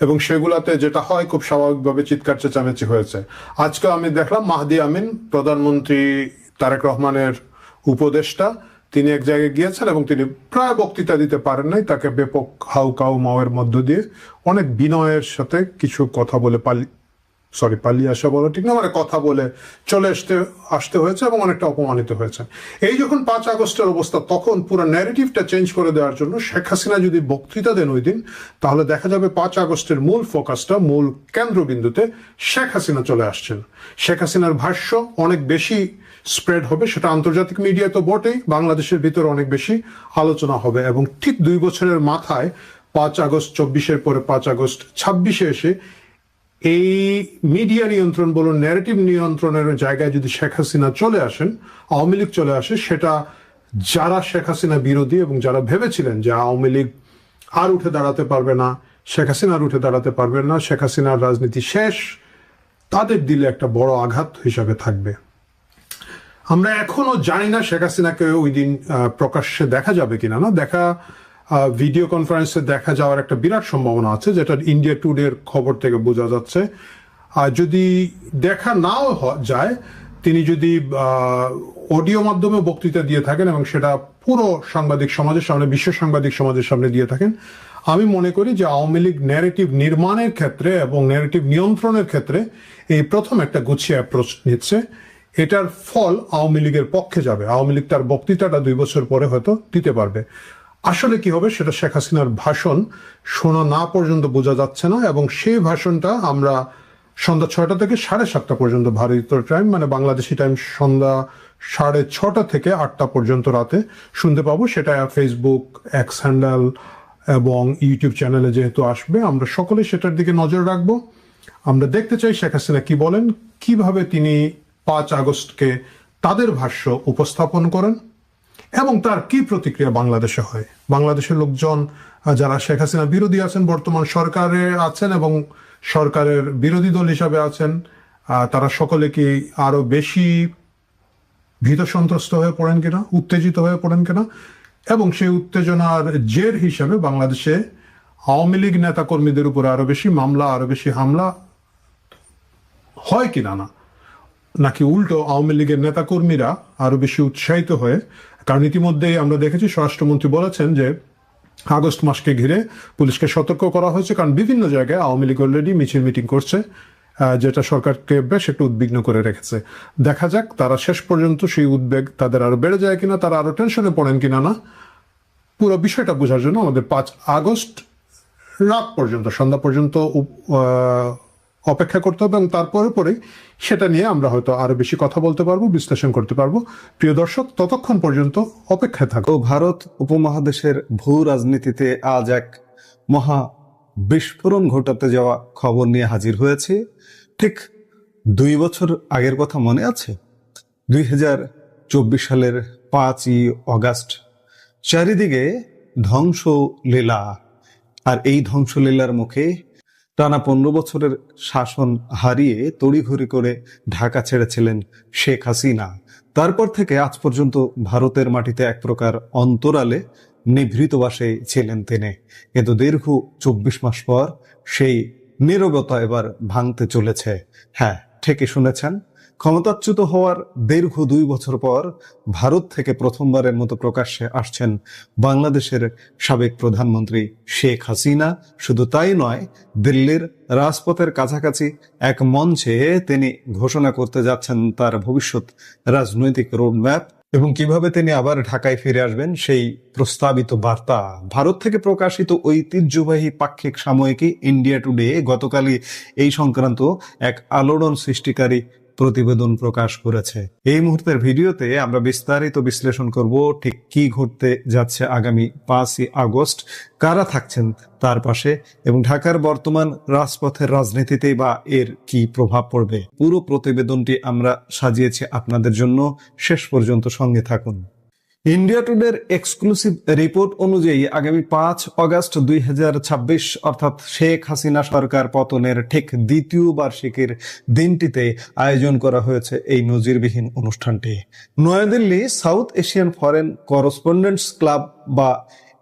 এবং সেগুলাতে যেটা হয় খুব স্বাভাবিকভাবে চিৎকার চেঁচামেচি হয়েছে। আজকে আমি দেখলাম মাহদি আমিন, প্রধানমন্ত্রী তারেক রহমানের উপদেষ্টা, তিনি এক জায়গায় গিয়েছেন এবং তিনি প্রায় বক্তৃতা দিতে পারেন নাই, তাকে ব্যাপক হাউ মাওয়ের মধ্য দিয়ে অনেক বিনয়ের সাথে কিছু কথা বলে পালিয়ে আসা বলা ঠিক না, মানে কথা বলে চলে আসতে হয়েছে এবং অনেকটা অপমানিত হয়েছে। এই যখন 5 আগস্টের অবস্থা, তখন পুরো ন্যারেটিভটা চেঞ্জ করে দেওয়ার জন্য শেখ হাসিনা যদি বক্তৃতা দেন ওই দিন, তাহলে দেখা যাবে 5 আগস্টের মূল ফোকাসটা, মূল কেন্দ্রবিন্দুতে শেখ হাসিনা চলে আসছেন। শেখ হাসিনার ভাষ্য অনেক বেশি স্প্রেড হবে, সেটা আন্তর্জাতিক মিডিয়া তো বটেই, বাংলাদেশের ভিতরে অনেক বেশি আলোচনা হবে। এবং ঠিক 2 বছরের মাথায় 5 আগস্ট 24-এর পরে 5 আগস্ট 26-এ এসে এই মিডিয়া নিয়ন্ত্রণ বলুন, ন্যারেটিভ নিয়ন্ত্রণের জায়গায় যদি শেখ হাসিনা চলে আসেন, আওয়ামী লীগ চলে আসে, সেটা যারা শেখ হাসিনা বিরোধী এবং যারা ভেবেছিলেন যে আওয়ামী লীগ আর উঠে দাঁড়াতে পারবে না, শেখ হাসিনা আর উঠে দাঁড়াতে পারবেন না, শেখ হাসিনার রাজনীতি শেষ, তাদের দিলে একটা বড় আঘাত হিসাবে থাকবে। আমরা এখনো জানি না শেখ হাসিনাকে ওই দিন প্রকাশ্যে দেখা যাবে কিনা। না দেখা, ভিডিও কনফারেন্সে দেখা যাওয়ার একটা বিরাট সম্ভাবনা আছে, যেটা ইন্ডিয়া টুডের খবর থেকে বোঝা যাচ্ছে। আর যদি দেখা নাও যায়, তিনি যদি অডিও মাধ্যমে বক্তৃতা দিয়ে থাকেন এবং সেটা পুরো সাংবাদিক সমাজের সামনে, বিশ্ব সাংবাদিক সমাজের সামনে দিয়ে থাকেন, আমি মনে করি যে আওয়ামী লীগ ন্যারেটিভ নির্মাণের ক্ষেত্রে এবং ন্যারেটিভ নিয়ন্ত্রণের ক্ষেত্রে এই প্রথম একটা গুছিয়ে অ্যাপ্রোচ নিচ্ছে। এটার ফল আওয়ামী লীগের পক্ষে যাবে। আওয়ামী লীগ তার বক্তৃতাটা 2 বছর পরে হয়তো দিতে পারবে। আসলে কি হবে সেটা শেখ হাসিনার ভাষণ শোনা না পর্যন্ত বোঝা যাচ্ছে না, এবং সেই ভাষণটা আমরা সন্ধ্যা 6টা থেকে 7:30 পর্যন্ত ভারতীয় টাইম, মানে বাংলাদেশি টাইম সন্ধ্যা 6:30 থেকে 8টা পর্যন্ত রাতে শুনতে পাবো। সেটা ফেসবুক, এক্স হ্যান্ডেল এবং ইউটিউব চ্যানেলে যেহেতু আসবে, আমরা সকলে সেটার দিকে নজর রাখবো। আমরা দেখতে চাই শেখ হাসিনা কি বলেন, কিভাবে তিনি 5 আগস্টকে তাদের ভাষ্য উপস্থাপন করেন এবং তার কি প্রতিক্রিয়া বাংলাদেশে হয়। বাংলাদেশের লোকজন যারা শেখ হাসিনা বিরোধী আছেন, বর্তমান সরকারে আছেন এবং সরকারের বিরোধী দল হিসাবে আছেন, তারা সকলে কি আরো বেশি ভীত সন্ত্রস্ত হয়ে পড়েন কিনা, উত্তেজিত হয়ে পড়েন কিনা, এবং সেই উত্তেজনার জের হিসাবে বাংলাদেশে আওয়ামী লীগ নেতা কর্মীদের উপর আরো বেশি মামলা, আরো বেশি হামলা হয় কিনা, না নাকি উল্টো আওয়ামী লীগের নেতা কর্মীরা আরো বেশি উৎসাহিত হয়ে, কারণ ইতিমধ্যেই আমরা দেখেছি স্বরাষ্ট্রমন্ত্রী বলেছেন যে আগস্ট মাসকে ঘিরে পুলিশকে সতর্ক করা হয়েছে, কারণ বিভিন্ন জায়গায় আওয়ামী লীগ অলরেডি মিছিল মিটিং করছে, যেটা সরকারকে বেশ একটু উদ্বিগ্ন করে রেখেছে। দেখা যাক তারা শেষ পর্যন্ত সেই উদ্বেগ তাদের আরো বেড়ে যায় কিনা, তারা আরো টেনশনে পড়েন কিনা। না, পুরো বিষয়টা বোঝার জন্য আমাদের 5 আগস্ট রাত পর্যন্ত, সন্ধ্যা পর্যন্ত অপেক্ষা করতে হবে, এবং তারপরে পরেই সেটা নিয়ে আমরা হয়তো আরো বেশি কথা বলতে পারবো, বিশ্লেষণ করতে পারবো। প্রিয় দর্শক, ততক্ষণ পর্যন্ত অপেক্ষায় থাকো। ভারত উপমহাদেশের ভূ রাজনীতিতে আজ এক মহা বিস্ফোরণ ঘটাতে যাওয়া খবর নিয়ে হাজির হয়েছে। ঠিক 2 বছর আগের কথা মনে আছে? 2024 সালের 5ই আগস্ট চারিদিকে ধ্বংসলীলা, আর এই ধ্বংসলীলার মুখে টানা 15 বছরের শাসন হারিয়ে তড়িঘড়ি করে ঢাকা ছেড়েছিলেন শেখ হাসিনা। তারপর থেকে আজ পর্যন্ত ভারতের মাটিতে এক প্রকার অন্তরালে নিভৃতবাসে ছিলেন তিনি। কিন্তু দীর্ঘ 24 মাস পর সেই নীরবতা এবার ভাঙতে চলেছে। হ্যাঁ, ঠিকই শুনেছেন, ক্ষমতাচ্যুত হওয়ার দীর্ঘ 2 বছর পর ভারত থেকে প্রথমবারের মতো প্রকাশ্যে আসছেন বাংলাদেশের সাবেক প্রধানমন্ত্রী শেখ হাসিনা। শুধু তাই নয়, দিল্লির রাজপথের কাছাকাছি এক মঞ্চে তিনি ঘোষণা করতে যাচ্ছেন তার ভবিষ্যৎ রাজনৈতিক রোডম্যাপ এবং কিভাবে তিনি আবার ঢাকায় ফিরে আসবেন সেই প্রস্তাবিত বার্তা। ভারত থেকে প্রকাশিত ঐতিহ্যবাহী পাক্ষিক সাময়িকী ইন্ডিয়া টুডে গতকালই এই সংক্রান্ত এক আলোড়ন সৃষ্টিকারী প্রতিবেদন প্রকাশ করেছে। এই মুহূর্তের ভিডিওতে আমরা বিস্তারিত বিশ্লেষণ করব ঠিক কি ঘটতে যাচ্ছে আগামী 5ই আগস্ট, কারা থাকছেন তার পাশে এবং ঢাকার বর্তমান রাজপথের রাজনীতিতে বা এর কি প্রভাব পড়বে। পুরো প্রতিবেদনটি আমরা সাজিয়েছি আপনাদের জন্য, শেষ পর্যন্ত সঙ্গে থাকুন। ইন্ডিয়া টুডের এক্সক্লুসিভ রিপোর্ট অনুযায়ী আগামী 5 আগস্ট 2026 অর্থাৎ শেখ হাসিনা সরকার পতনের ঠিক দ্বিতীয় বার্ষিকীর দিনটিতে আয়োজন করা হয়েছে এই নজিরবিহীন অনুষ্ঠানটি। Nayadilli South Asian foreign correspondents club বা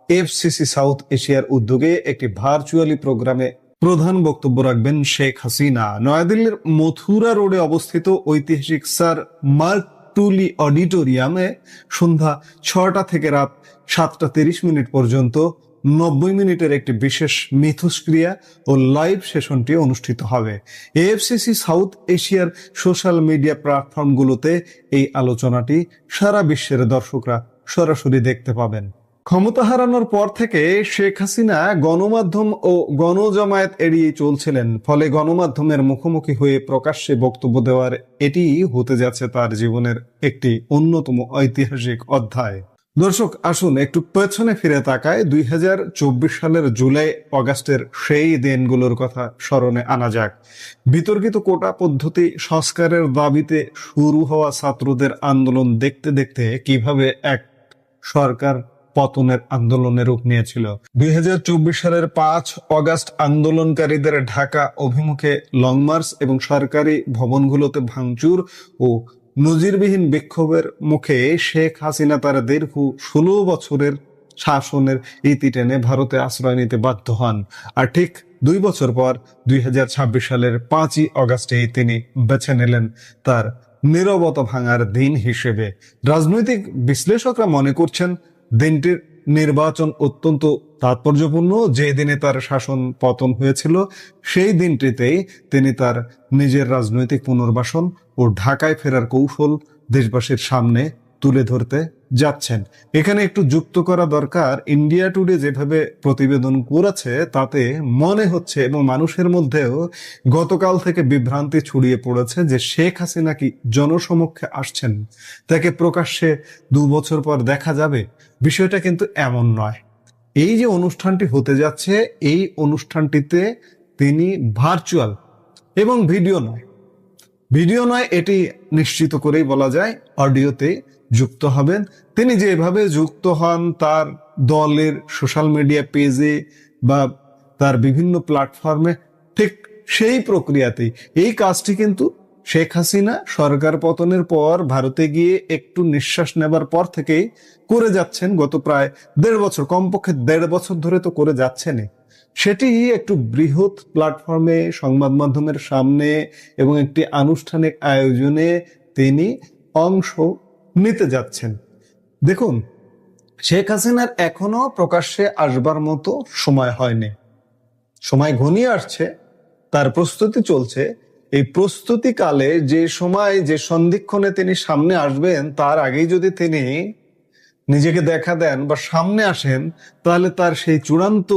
এফসিসি সাউথ এশিয়ার উদ্যোগে একটি ভার্চুয়ালি প্রোগ্রামে প্রধান বক্তব্য রাখবেন শেখ হাসিনা। নয়াদিল্লির মথুরা রোডে অবস্থিত ঐতিহাসিক স্যার মার্ক টুলি অডিটোরিয়ামে সন্ধ্যা 6টা থেকে রাত 7টা 30 পর্যন্ত 90 মিনিটের একটি বিশেষ মিথস্ক্রিয়া ও লাইভ সেশনটি অনুষ্ঠিত হবে। এএফসিসি সাউথ এশিয়ার সোশ্যাল মিডিয়া প্ল্যাটফর্মগুলোতে এই আলোচনাটি সারা বিশ্বের দর্শকরা সরাসরি দেখতে পাবেন। ক্ষমতা হারানোর পর থেকে শেখ হাসিনা গণমাধ্যম ও গণজামায়াত এড়িয়ে চলছিলেন, ফলে গণমাধ্যমের মুখোমুখি হয়ে প্রকাশ্যে বক্তব্য দেওয়ার এটি হতে যাচ্ছে তার জীবনের একটি অন্যতম ঐতিহাসিক অধ্যায়। দর্শক, আসুন একটু পেছনে ফিরে তাকায় 2024 সালের জুলাই আগস্টের সেই দিনগুলোর কথা স্মরণে আনা যাক। বিতর্কিত কোটা পদ্ধতি সংস্কারের দাবিতে শুরু হওয়া ছাত্রদের আন্দোলন দেখতে দেখতে কিভাবে এক সরকার পতনের আন্দোলনের রূপ নিয়েছিল। 2024 সালের 5 আগস্ট আন্দোলনকারীদের ঢাকা অভিমুখে লং মার্চ এবং সরকারি ভবনগুলোতে ভাঙচুর ও নজিরবিহীন বিক্ষোভের মুখে শেখ হাসিনা তার দীর্ঘ 16 বছরের শাসনের ইতি টেনে ভারতে আশ্রয় নিতে বাধ্য হন। আর ঠিক 2 বছর পর 2026 সালের 5ই আগস্টে তিনি বেছে নিলেন তার নীরবতা ভাঙার দিন হিসেবে। রাজনৈতিক বিশ্লেষকরা মনে করছেন দিনটির নির্বাচন অত্যন্ত তাৎপর্যপূর্ণ। যে দিনে তার শাসন পতন হয়েছিল সেই দিনটিতেই তিনি তার নিজের রাজনৈতিক পুনর্বাসন ও ঢাকায় ফেরার কৌশল দেশবাসীর সামনে তুলে ধরতে যাচ্ছেন। এখানে একটু যুক্ত করা দরকার, ইন্ডিয়া টুডে যেভাবে প্রতিবেদন করেছে তাতে মনে হচ্ছে এবং মানুষের মধ্যেও গতকাল থেকে বিভ্রান্তি ছড়িয়ে পড়েছে যে শেখ হাসিনা কি জনসমক্ষে আসছেন, তাকে প্রকাশ্যে 2 বছর পর দেখা যাবে। বিষয়টা কিন্তু এমন নয়। এই যে অনুষ্ঠানটি হতে যাচ্ছে, এই অনুষ্ঠানটিতে তিনি ভার্চুয়াল এবং ভিডিও নয় এটি নিশ্চিত করেই বলা যায়, অডিওতে যুক্ত হবেন। তিনি যেভাবে যুক্ত হন তার দলের সোশ্যাল মিডিয়া পেজে বা তার বিভিন্ন প্ল্যাটফর্মে, ঠিক সেই প্রক্রিয়াতেই এই কাজটি কিন্তু শেখ হাসিনা সরকার পতনের পর ভারতে গিয়ে একটু নিঃশ্বাস নেবার পর থেকেই করে যাচ্ছেন। গত প্রায় 1.5 বছর, কমপক্ষে 1.5 বছর ধরে তো করে যাচ্ছেনই। সেটি একটু বৃহৎ প্ল্যাটফর্মে, সংবাদ মাধ্যমের সামনে এবং একটি আনুষ্ঠানিক আয়োজনে তিনি অংশ নিতে যাচ্ছেন। দেখুন, শেখ হাসিনার এখনো প্রকাশ্যে আসবার মতো সময় হয়নি, সময় ঘনিয়ে আসছে, তার প্রস্তুতি চলছে। এই প্রস্তুতিকালে যে সময়, যে সন্ধিক্ষণে তিনি সামনে আসবেন, তার আগেই যদি তিনি নিজেকে দেখা দেন বা সামনে আসেন, তাহলে তার সেই চূড়ান্ত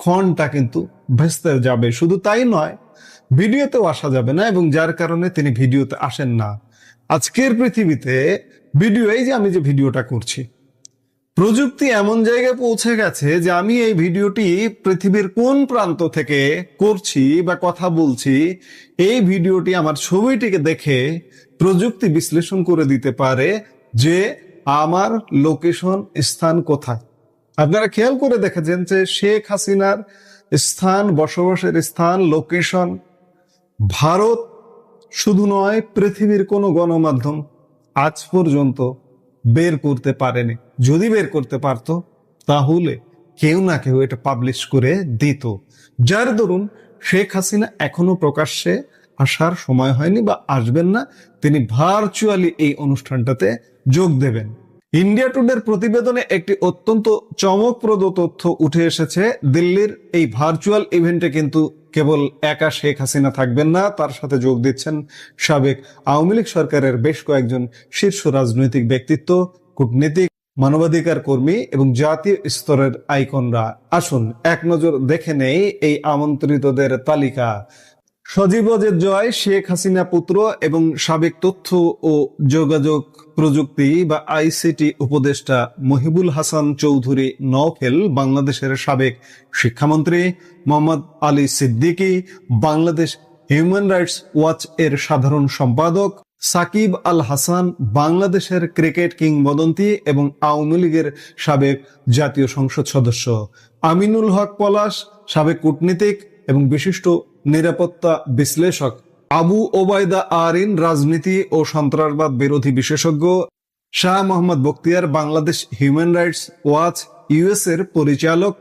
ক্ষণটা কিন্তু ভেস্তে যাবে। শুধু তাই নয়, ভিডিওতেও আসা যাবে না, এবং যার কারণে তিনি ভিডিওতে আসেন না। আজকের পৃথিবীতে ভিডিও, এই যে আমি যে ভিডিওটা করছি, প্রযুক্তি এমন জায়গায় পৌঁছে গেছে যে আমি এই ভিডিওটি পৃথিবীর কোন প্রান্ত থেকে করছি বা কথা বলছি, এই ভিডিওটি আমার ছবিটিকে দেখে প্রযুক্তি বিশ্লেষণ করে দিতে পারে যে আমার লোকেশন, স্থান কোথায়। আপনারা খেয়াল করে দেখেছেন যে শেখ হাসিনার স্থান, বসবাসের স্থান, লোকেশন ভারত শুধু নয়, পৃথিবীর কোনো গণমাধ্যম আজ পর্যন্ত বের করতে পারেনি। যদি বের করতে পারত তাহলে কেউ না কেউ এটা পাবলিশ করে দিত। যার দরুন শেখ হাসিনা এখনো প্রকাশ্যে আসার সময় হয়নি বা আসবেন না, তিনি ভার্চুয়ালি এই অনুষ্ঠানটাতে যোগ দেবেন। ইন্ডিয়া টুডের প্রতিবেদনে একটি অত্যন্ত চমকপ্রদ তথ্য উঠে এসেছে। দিল্লির এই ভার্চুয়াল ইভেন্টে কিন্তু কেবল একা শেখ হাসিনা থাকবেন না, তার সাথে যোগ দিচ্ছেন সাবেক আওয়ামী লীগ সরকারের বেশ কয়েকজন শীর্ষ রাজনৈতিক ব্যক্তিত্ব, কূটনীতিক, মানবাধিকার কর্মী এবং জাতীয় স্তরের আইকনরা। আসুন এক নজর দেখে নেই এই আমন্ত্রিতদের তালিকা। সজীব ওয়াজেদ জয়, শেখ হাসিনা পুত্র এবং সাবেক তথ্য ও যোগাযোগ প্রযুক্তি বা আইসিটি উপদেষ্টা মহিবুল হাসান চৌধুরী নওফেল, বাংলাদেশের সাবেক শিক্ষামন্ত্রী Mohammad Ali Siddiqui, Bangladesh human rights watch এর সাধারণ সম্পাদক সাকিব আল হাসান, বাংলাদেশের ক্রিকেট কিংবদন্তি এবং আওয়ামী লীগের সাবেক জাতীয় সংসদ সদস্য আমিনুল হক পলাশ, সাবেক কূটনীতিক এবং বিশিষ্ট নিরাপত্তা বিশ্লেষক আবু ওবায়দা আরিন, রাজনীতি ও সন্ত্রাসবাদ বিরোধী বিশেষজ্ঞ Shah Mohammad Bakhtiar, Bangladesh human rights Watch US এর পরিচালক।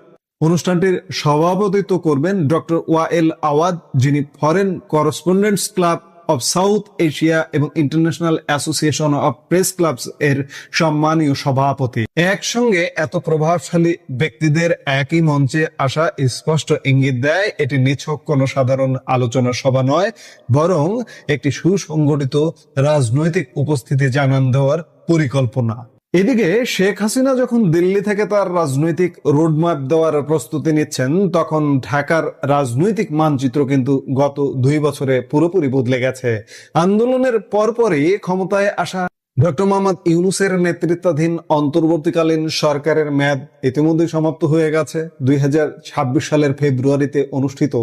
অনুষ্ঠানটির সভাপতিত্ব করবেন ডক্টর ওয়াএল আওয়াদ, যিনি Foreign correspondents Club of South Asia এবং International association of Press Clubs এর সম্মানীয় সভাপতি। একসঙ্গে এত প্রভাবশালী ব্যক্তিদের একই মঞ্চে আসা স্পষ্ট ইঙ্গিত দেয় এটি নিছক কোনো সাধারণ আলোচনা সভা নয়, বরং একটি সুসংগঠিত রাজনৈতিক উপস্থিতি জানান দেওয়ার পরিকল্পনা। এদিকে শেখ হাসিনা যখন দিল্লি থেকে তার রাজনৈতিক রোডম্যাপ দেওয়ার প্রস্তুতি নিচ্ছেন, তখন ঢাকার রাজনৈতিক মানচিত্র কিন্তু গত 2 বছরে পুরোপুরি বদলে গেছে। আন্দোলনের পরপরই ক্ষমতায় আসা ডক্টর মোহাম্মদ ইউনূসের নেতৃত্বাধীন অন্তর্বর্তীকালীন সরকারের মেয়াদ ইতিমধ্যে সমাপ্ত হয়ে গেছে। 2026 সালের ফেব্রুয়ারিতে অনুষ্ঠিত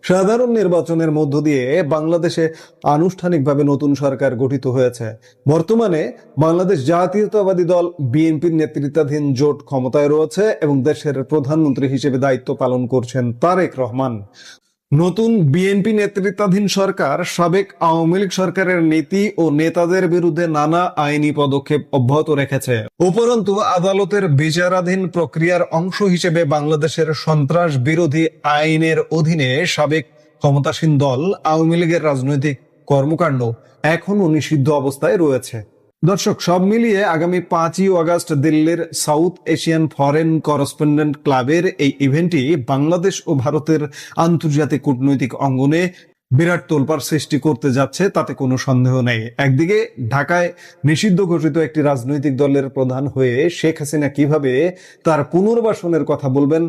সাধারণ নির্বাচনের মধ্য দিয়ে বাংলাদেশে আনুষ্ঠানিকভাবে নতুন সরকার গঠিত হয়েছে। বর্তমানে বাংলাদেশ জাতীয়তাবাদী দল বিএনপির নেতৃত্বাধীন জোট ক্ষমতায় রয়েছে এবং দেশের প্রধানমন্ত্রী হিসেবে দায়িত্ব পালন করছেন তারেক রহমান। নতুন বিএনপি নেতৃত্বাধীন সরকার সাবেক আওয়ামী লীগ সরকারের নীতি ও নেতাদের বিরুদ্ধে নানা আইনি পদক্ষেপ অব্যাহত রেখেছে। উপরন্তু আদালতের বিচারাধীন প্রক্রিয়ার অংশ হিসেবে বাংলাদেশের সন্ত্রাস বিরোধী আইনের অধীনে সাবেক ক্ষমতাসীন দল আওয়ামী লীগের রাজনৈতিক কর্মকাণ্ড এখনো নিষিদ্ধ অবস্থায় রয়েছে। দর্শক, সব মিলিয়ে আগামী 5ই আগস্ট দিল্লির সাউথ এশিয়ান ফরেন করেসপন্ডেন্ট ক্লাবের এই ইভেন্টটি বাংলাদেশ ও ভারতের আন্তর্জাতিক কূটনৈতিক অঙ্গনে বিরাট তোলপাড় সৃষ্টি করতে যাচ্ছে, তাতে কোনো সন্দেহ নেই। একদিকে ঢাকায় নিষিদ্ধ ঘোষিত একটি রাজনৈতিক দলের প্রধান হয়ে শেখ হাসিনা কিভাবে তার পুনর্বাসনের কথা বলবেন,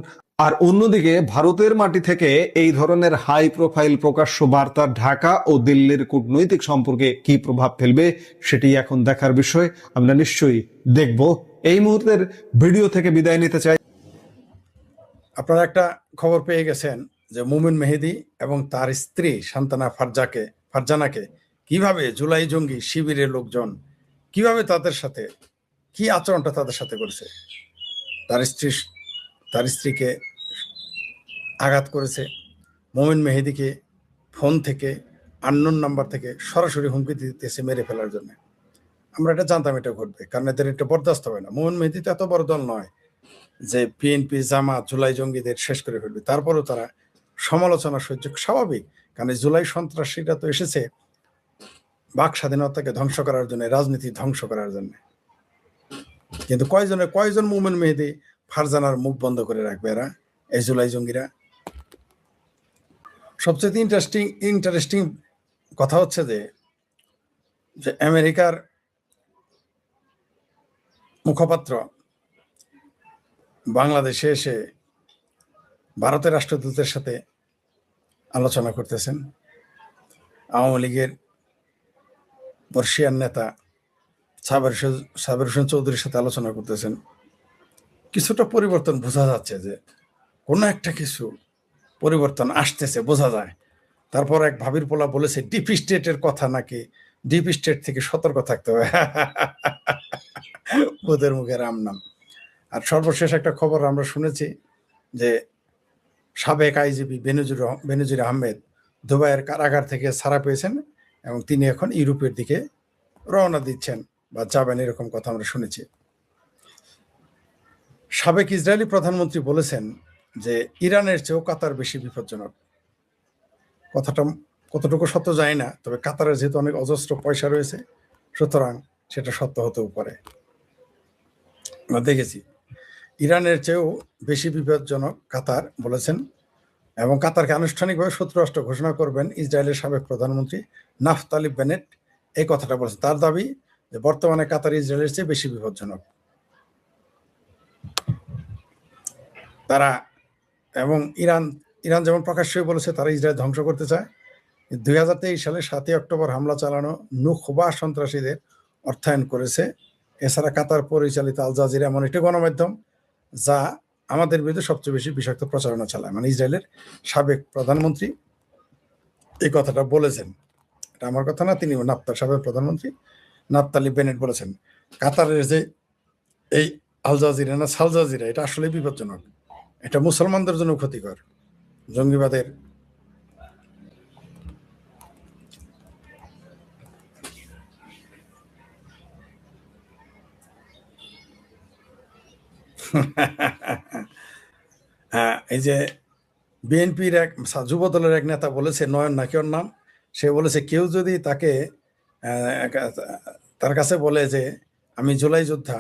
আর অন্যদিকে ভারতের মাটি থেকে এই ধরনের হাই প্রোফাইল প্রকাশ্য বার্তা ঢাকা ও দিল্লির কূটনৈতিক সম্পর্কে কি প্রভাব ফেলবে সেটি এখন দেখার বিষয়। আমরা নিশ্চয়ই দেখব। এই মুহূর্তের ভিডিও থেকে বিদায় নিতে চাই। আপনারা একটা খবর পেয়ে গেছেন যে মোমিন মেহেদী এবং তার স্ত্রী সান্তানা ফারজানাকে কিভাবে জুলাই জঙ্গি শিবিরের লোকজন কিভাবে তাদের সাথে কি আচরণটা তাদের সাথে করেছে। তার স্ত্রীকে আঘাত করেছে, মোমিন মেহেদীকে ফোন থেকে আননোন নাম্বার থেকে সরাসরি হুমকি দিতেছে মেরে ফেলার জন্য। আমরা এটা জানতাম এটা ঘটবে, কারণ এদের এটা বরদাস্ত হবে না। মোমিন মেহেদী তো এত বড় দল নয় যে বিএনপি জামাত জুলাই জঙ্গিদের শেষ করে ফেলবে, তারপরেও তারা সমালোচনা সহ্য স্বাভাবিক, কারণ জুলাই সন্ত্রাসীরা তো এসেছে বাক স্বাধীনতাকে ধ্বংস করার জন্য, রাজনীতি ধ্বংস করার জন্য। কিন্তু কয়জন মোমিন মেহেদী ফারজানার মুখ বন্ধ করে রাখবে এরা, এই জুলাই জঙ্গিরা। সবচেয়ে ইন্টারেস্টিং কথা হচ্ছে যে আমেরিকার মুখপাত্র বাংলাদেশে এসে ভারতের রাষ্ট্রদূতের সাথে আলোচনা করতেছেন, আওয়ামী লীগের বর্ষিয়ান নেতা সাবের হোসেন চৌধুরীর সাথে আলোচনা করতেছেন। কিছুটা পরিবর্তন বোঝা যাচ্ছে, যে কোনো একটা কিছু পরিবর্তন আসতেছে বোঝা যায়। তারপর এক ভাবির পোলা বলেছে ডিপ স্টেটের কথা, নাকি ডিপ স্টেট থেকে সতর্ক থাকতে হবে। ওদের মুখে রাম নাম। আর সর্বশেষ একটা খবর আমরা শুনেছি যে সাবেক আইজিপি বেনজির আহমেদ দুবাইয়ের কারাগার থেকে ছাড়া পেয়েছেন এবং তিনি এখন ইউরোপের দিকে রওনা দিচ্ছেন বা যাবেন, এরকম কথা আমরা শুনেছি। সাবেক ইসরায়েলি প্রধানমন্ত্রী বলেছেন যে ইরানের চেয়েও কাতার বেশি বিপজ্জনক। কথাটা কতটুকু সত্য জানি না, তবে কাতারের যেহেতু অনেক অজস্র পয়সা রয়েছে, সুতরাং সেটা সত্য হতেও পারে। আমরা দেখেছি ইরানের চেয়েও বেশি বিপজ্জনক কাতার বলেছেন, এবং কাতারকে আনুষ্ঠানিকভাবে শত্রু রাষ্ট্র ঘোষণা করবেন ইসরায়েলের সাবেক প্রধানমন্ত্রী নাফতালি বেনেট এই কথাটা বলেছেন। তার দাবি যে বর্তমানে কাতার ইসরায়েলের চেয়ে বেশি বিপজ্জনক। তারা এবং ইরান যেমন প্রকাশ্যে বলেছে তারা ইসরায়েল ধ্বংস করতে চায়। 2023 সালে 7 অক্টোবর হামলা চালানো নুখবা সন্ত্রাসীদের অর্থায়ন করেছে। এছাড়া কাতার পরিচালিত আল জাজিরা এমন একটি গণমাধ্যম যা আমাদের বিরুদ্ধে সবচেয়ে বেশি বিষাক্ত প্রচারণা চালায়। মানে ইসরায়েলের সাবেক প্রধানমন্ত্রী এই কথাটা বলেছেন। এটা আমার কথা না, তিনি সাবেক প্রধানমন্ত্রী নাফতালি বেনেট বলেছেন কাতারের যে এই আল জাজিরা না সাল জাজিরা এটা আসলে বিপজ্জনক, এটা মুসলমানদের জন্য ক্ষতিকর। জঙ্গিবাদের হ্যাঁ, এই যে বিএনপির এক যুব দলের এক নেতা বলেছে, নয়ন নাকি ওর নাম, সে বলেছে কেউ যদি তার কাছে বলে যে আমি জুলাই যোদ্ধা,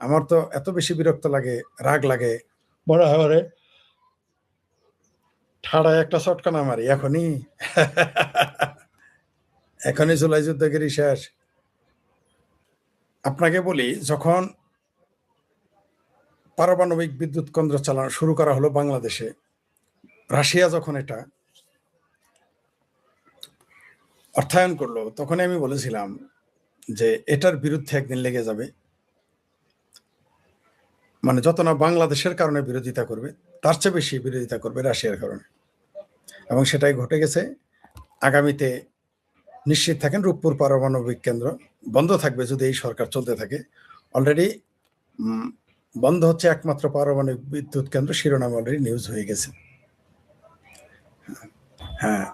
আমার তো এত বেশি বিরক্ত লাগে, রাগ লাগে, বড় হাওয়ারে ঠাড়ায় একটা চটকানা মারি এখনই জুলাই যুদ্ধগিরি শেষ। আপনাকে বলি, যখন পারমাণবিক বিদ্যুৎ কেন্দ্র চালানো শুরু করা হলো বাংলাদেশে, রাশিয়া যখন এটা অর্থায়ন করলো, তখন আমি বলেছিলাম যে এটার বিরুদ্ধে একদিন লেগে যাবে। মানে যত না বাংলাদেশের কারণে বিরোধিতা করবে, তার চেয়ে বেশি বিরোধিতা করবে রাশিয়ার কারণে, এবং সেটাই ঘটে গেছে। আগামীতে নিশ্চিত থাকেন রূপপুর পারমাণবিক কেন্দ্র বন্ধ থাকবে যদি এই সরকার চলতে থাকে। অলরেডি বন্ধ হচ্ছে একমাত্র পারমাণবিক বিদ্যুৎ কেন্দ্র, শিরোনাম অলরেডি নিউজ হয়ে গেছে। হ্যাঁ,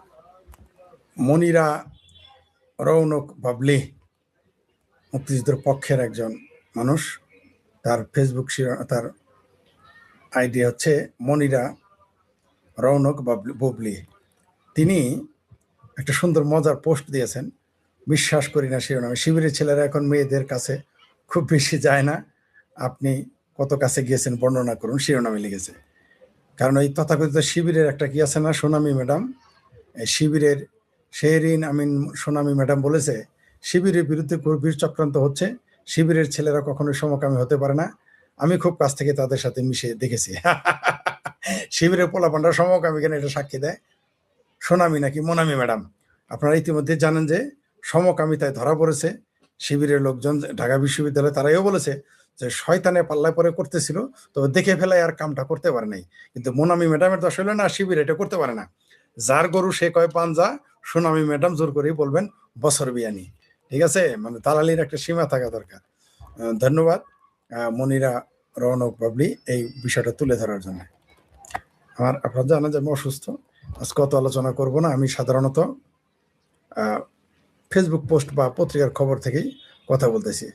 মনিরা রৌনক বাবলি মুক্তিযুদ্ধের পক্ষের একজন মানুষ, তার ফেসবুক তার আইডি হচ্ছে মনিরা রৌনক বাবলি। তিনি একটা সুন্দর মজার পোস্ট দিয়েছেন, বিশ্বাস করি না শিরোনামে, শিবিরের ছেলেরা এখন মেয়েদের কাছে খুব বেশি যায় না, আপনি কত কাছে গিয়েছেন বর্ণনা করুন, শিরোনামে লিখেছে। কারণ এই তথাকথিত শিবিরের একটা কি আছে না, সোনামি ম্যাডাম, শিবিরের শেরিন আমিন সোনামি ম্যাডাম বলেছে শিবিরের বিরুদ্ধে গভীর চক্রান্ত হচ্ছে, শিবিরের ছেলেরা কখনোই সমকামী হতে পারে না, আমি খুব কাছ থেকে তাদের সাথে মিশে দেখেছি। শিবিরের পোলাপান্ডা সমকামী কেন, এটা সাক্ষী দেয় সোনামি নাকি মোনামি ম্যাডাম। আপনারা ইতিমধ্যে জানেন যে সমকামিতায় ধরা পড়েছে শিবিরের লোকজন ঢাকা বিশ্ববিদ্যালয়ে, তারাইও বলেছে যে শয়তানে পাল্লায় পরে করতেছিল, তবে দেখে ফেলায় আর কামটা করতে পারে নাই। কিন্তু মোনামি ম্যাডামের দোষ হলো না, শিবির এটা করতে পারে না, যার গরু সে কয় পাঞ্জা, সোনামি ম্যাডাম জোর করেই বলবেন বছর বিয়ানি। ঠিক আছে, মানে দালালির একটা সীমা থাকা দরকার। ধন্যবাদ মনিরা রৌনক বাবলি এই বিষয়টা তুলে ধরার জন্য। আপনারা জানেন যে আমি অসুস্থ, আজকে অত আলোচনা করব না। আমি সাধারণত ফেসবুক পোস্ট বা পত্রিকার খবর থেকেই কথা বলতেছি।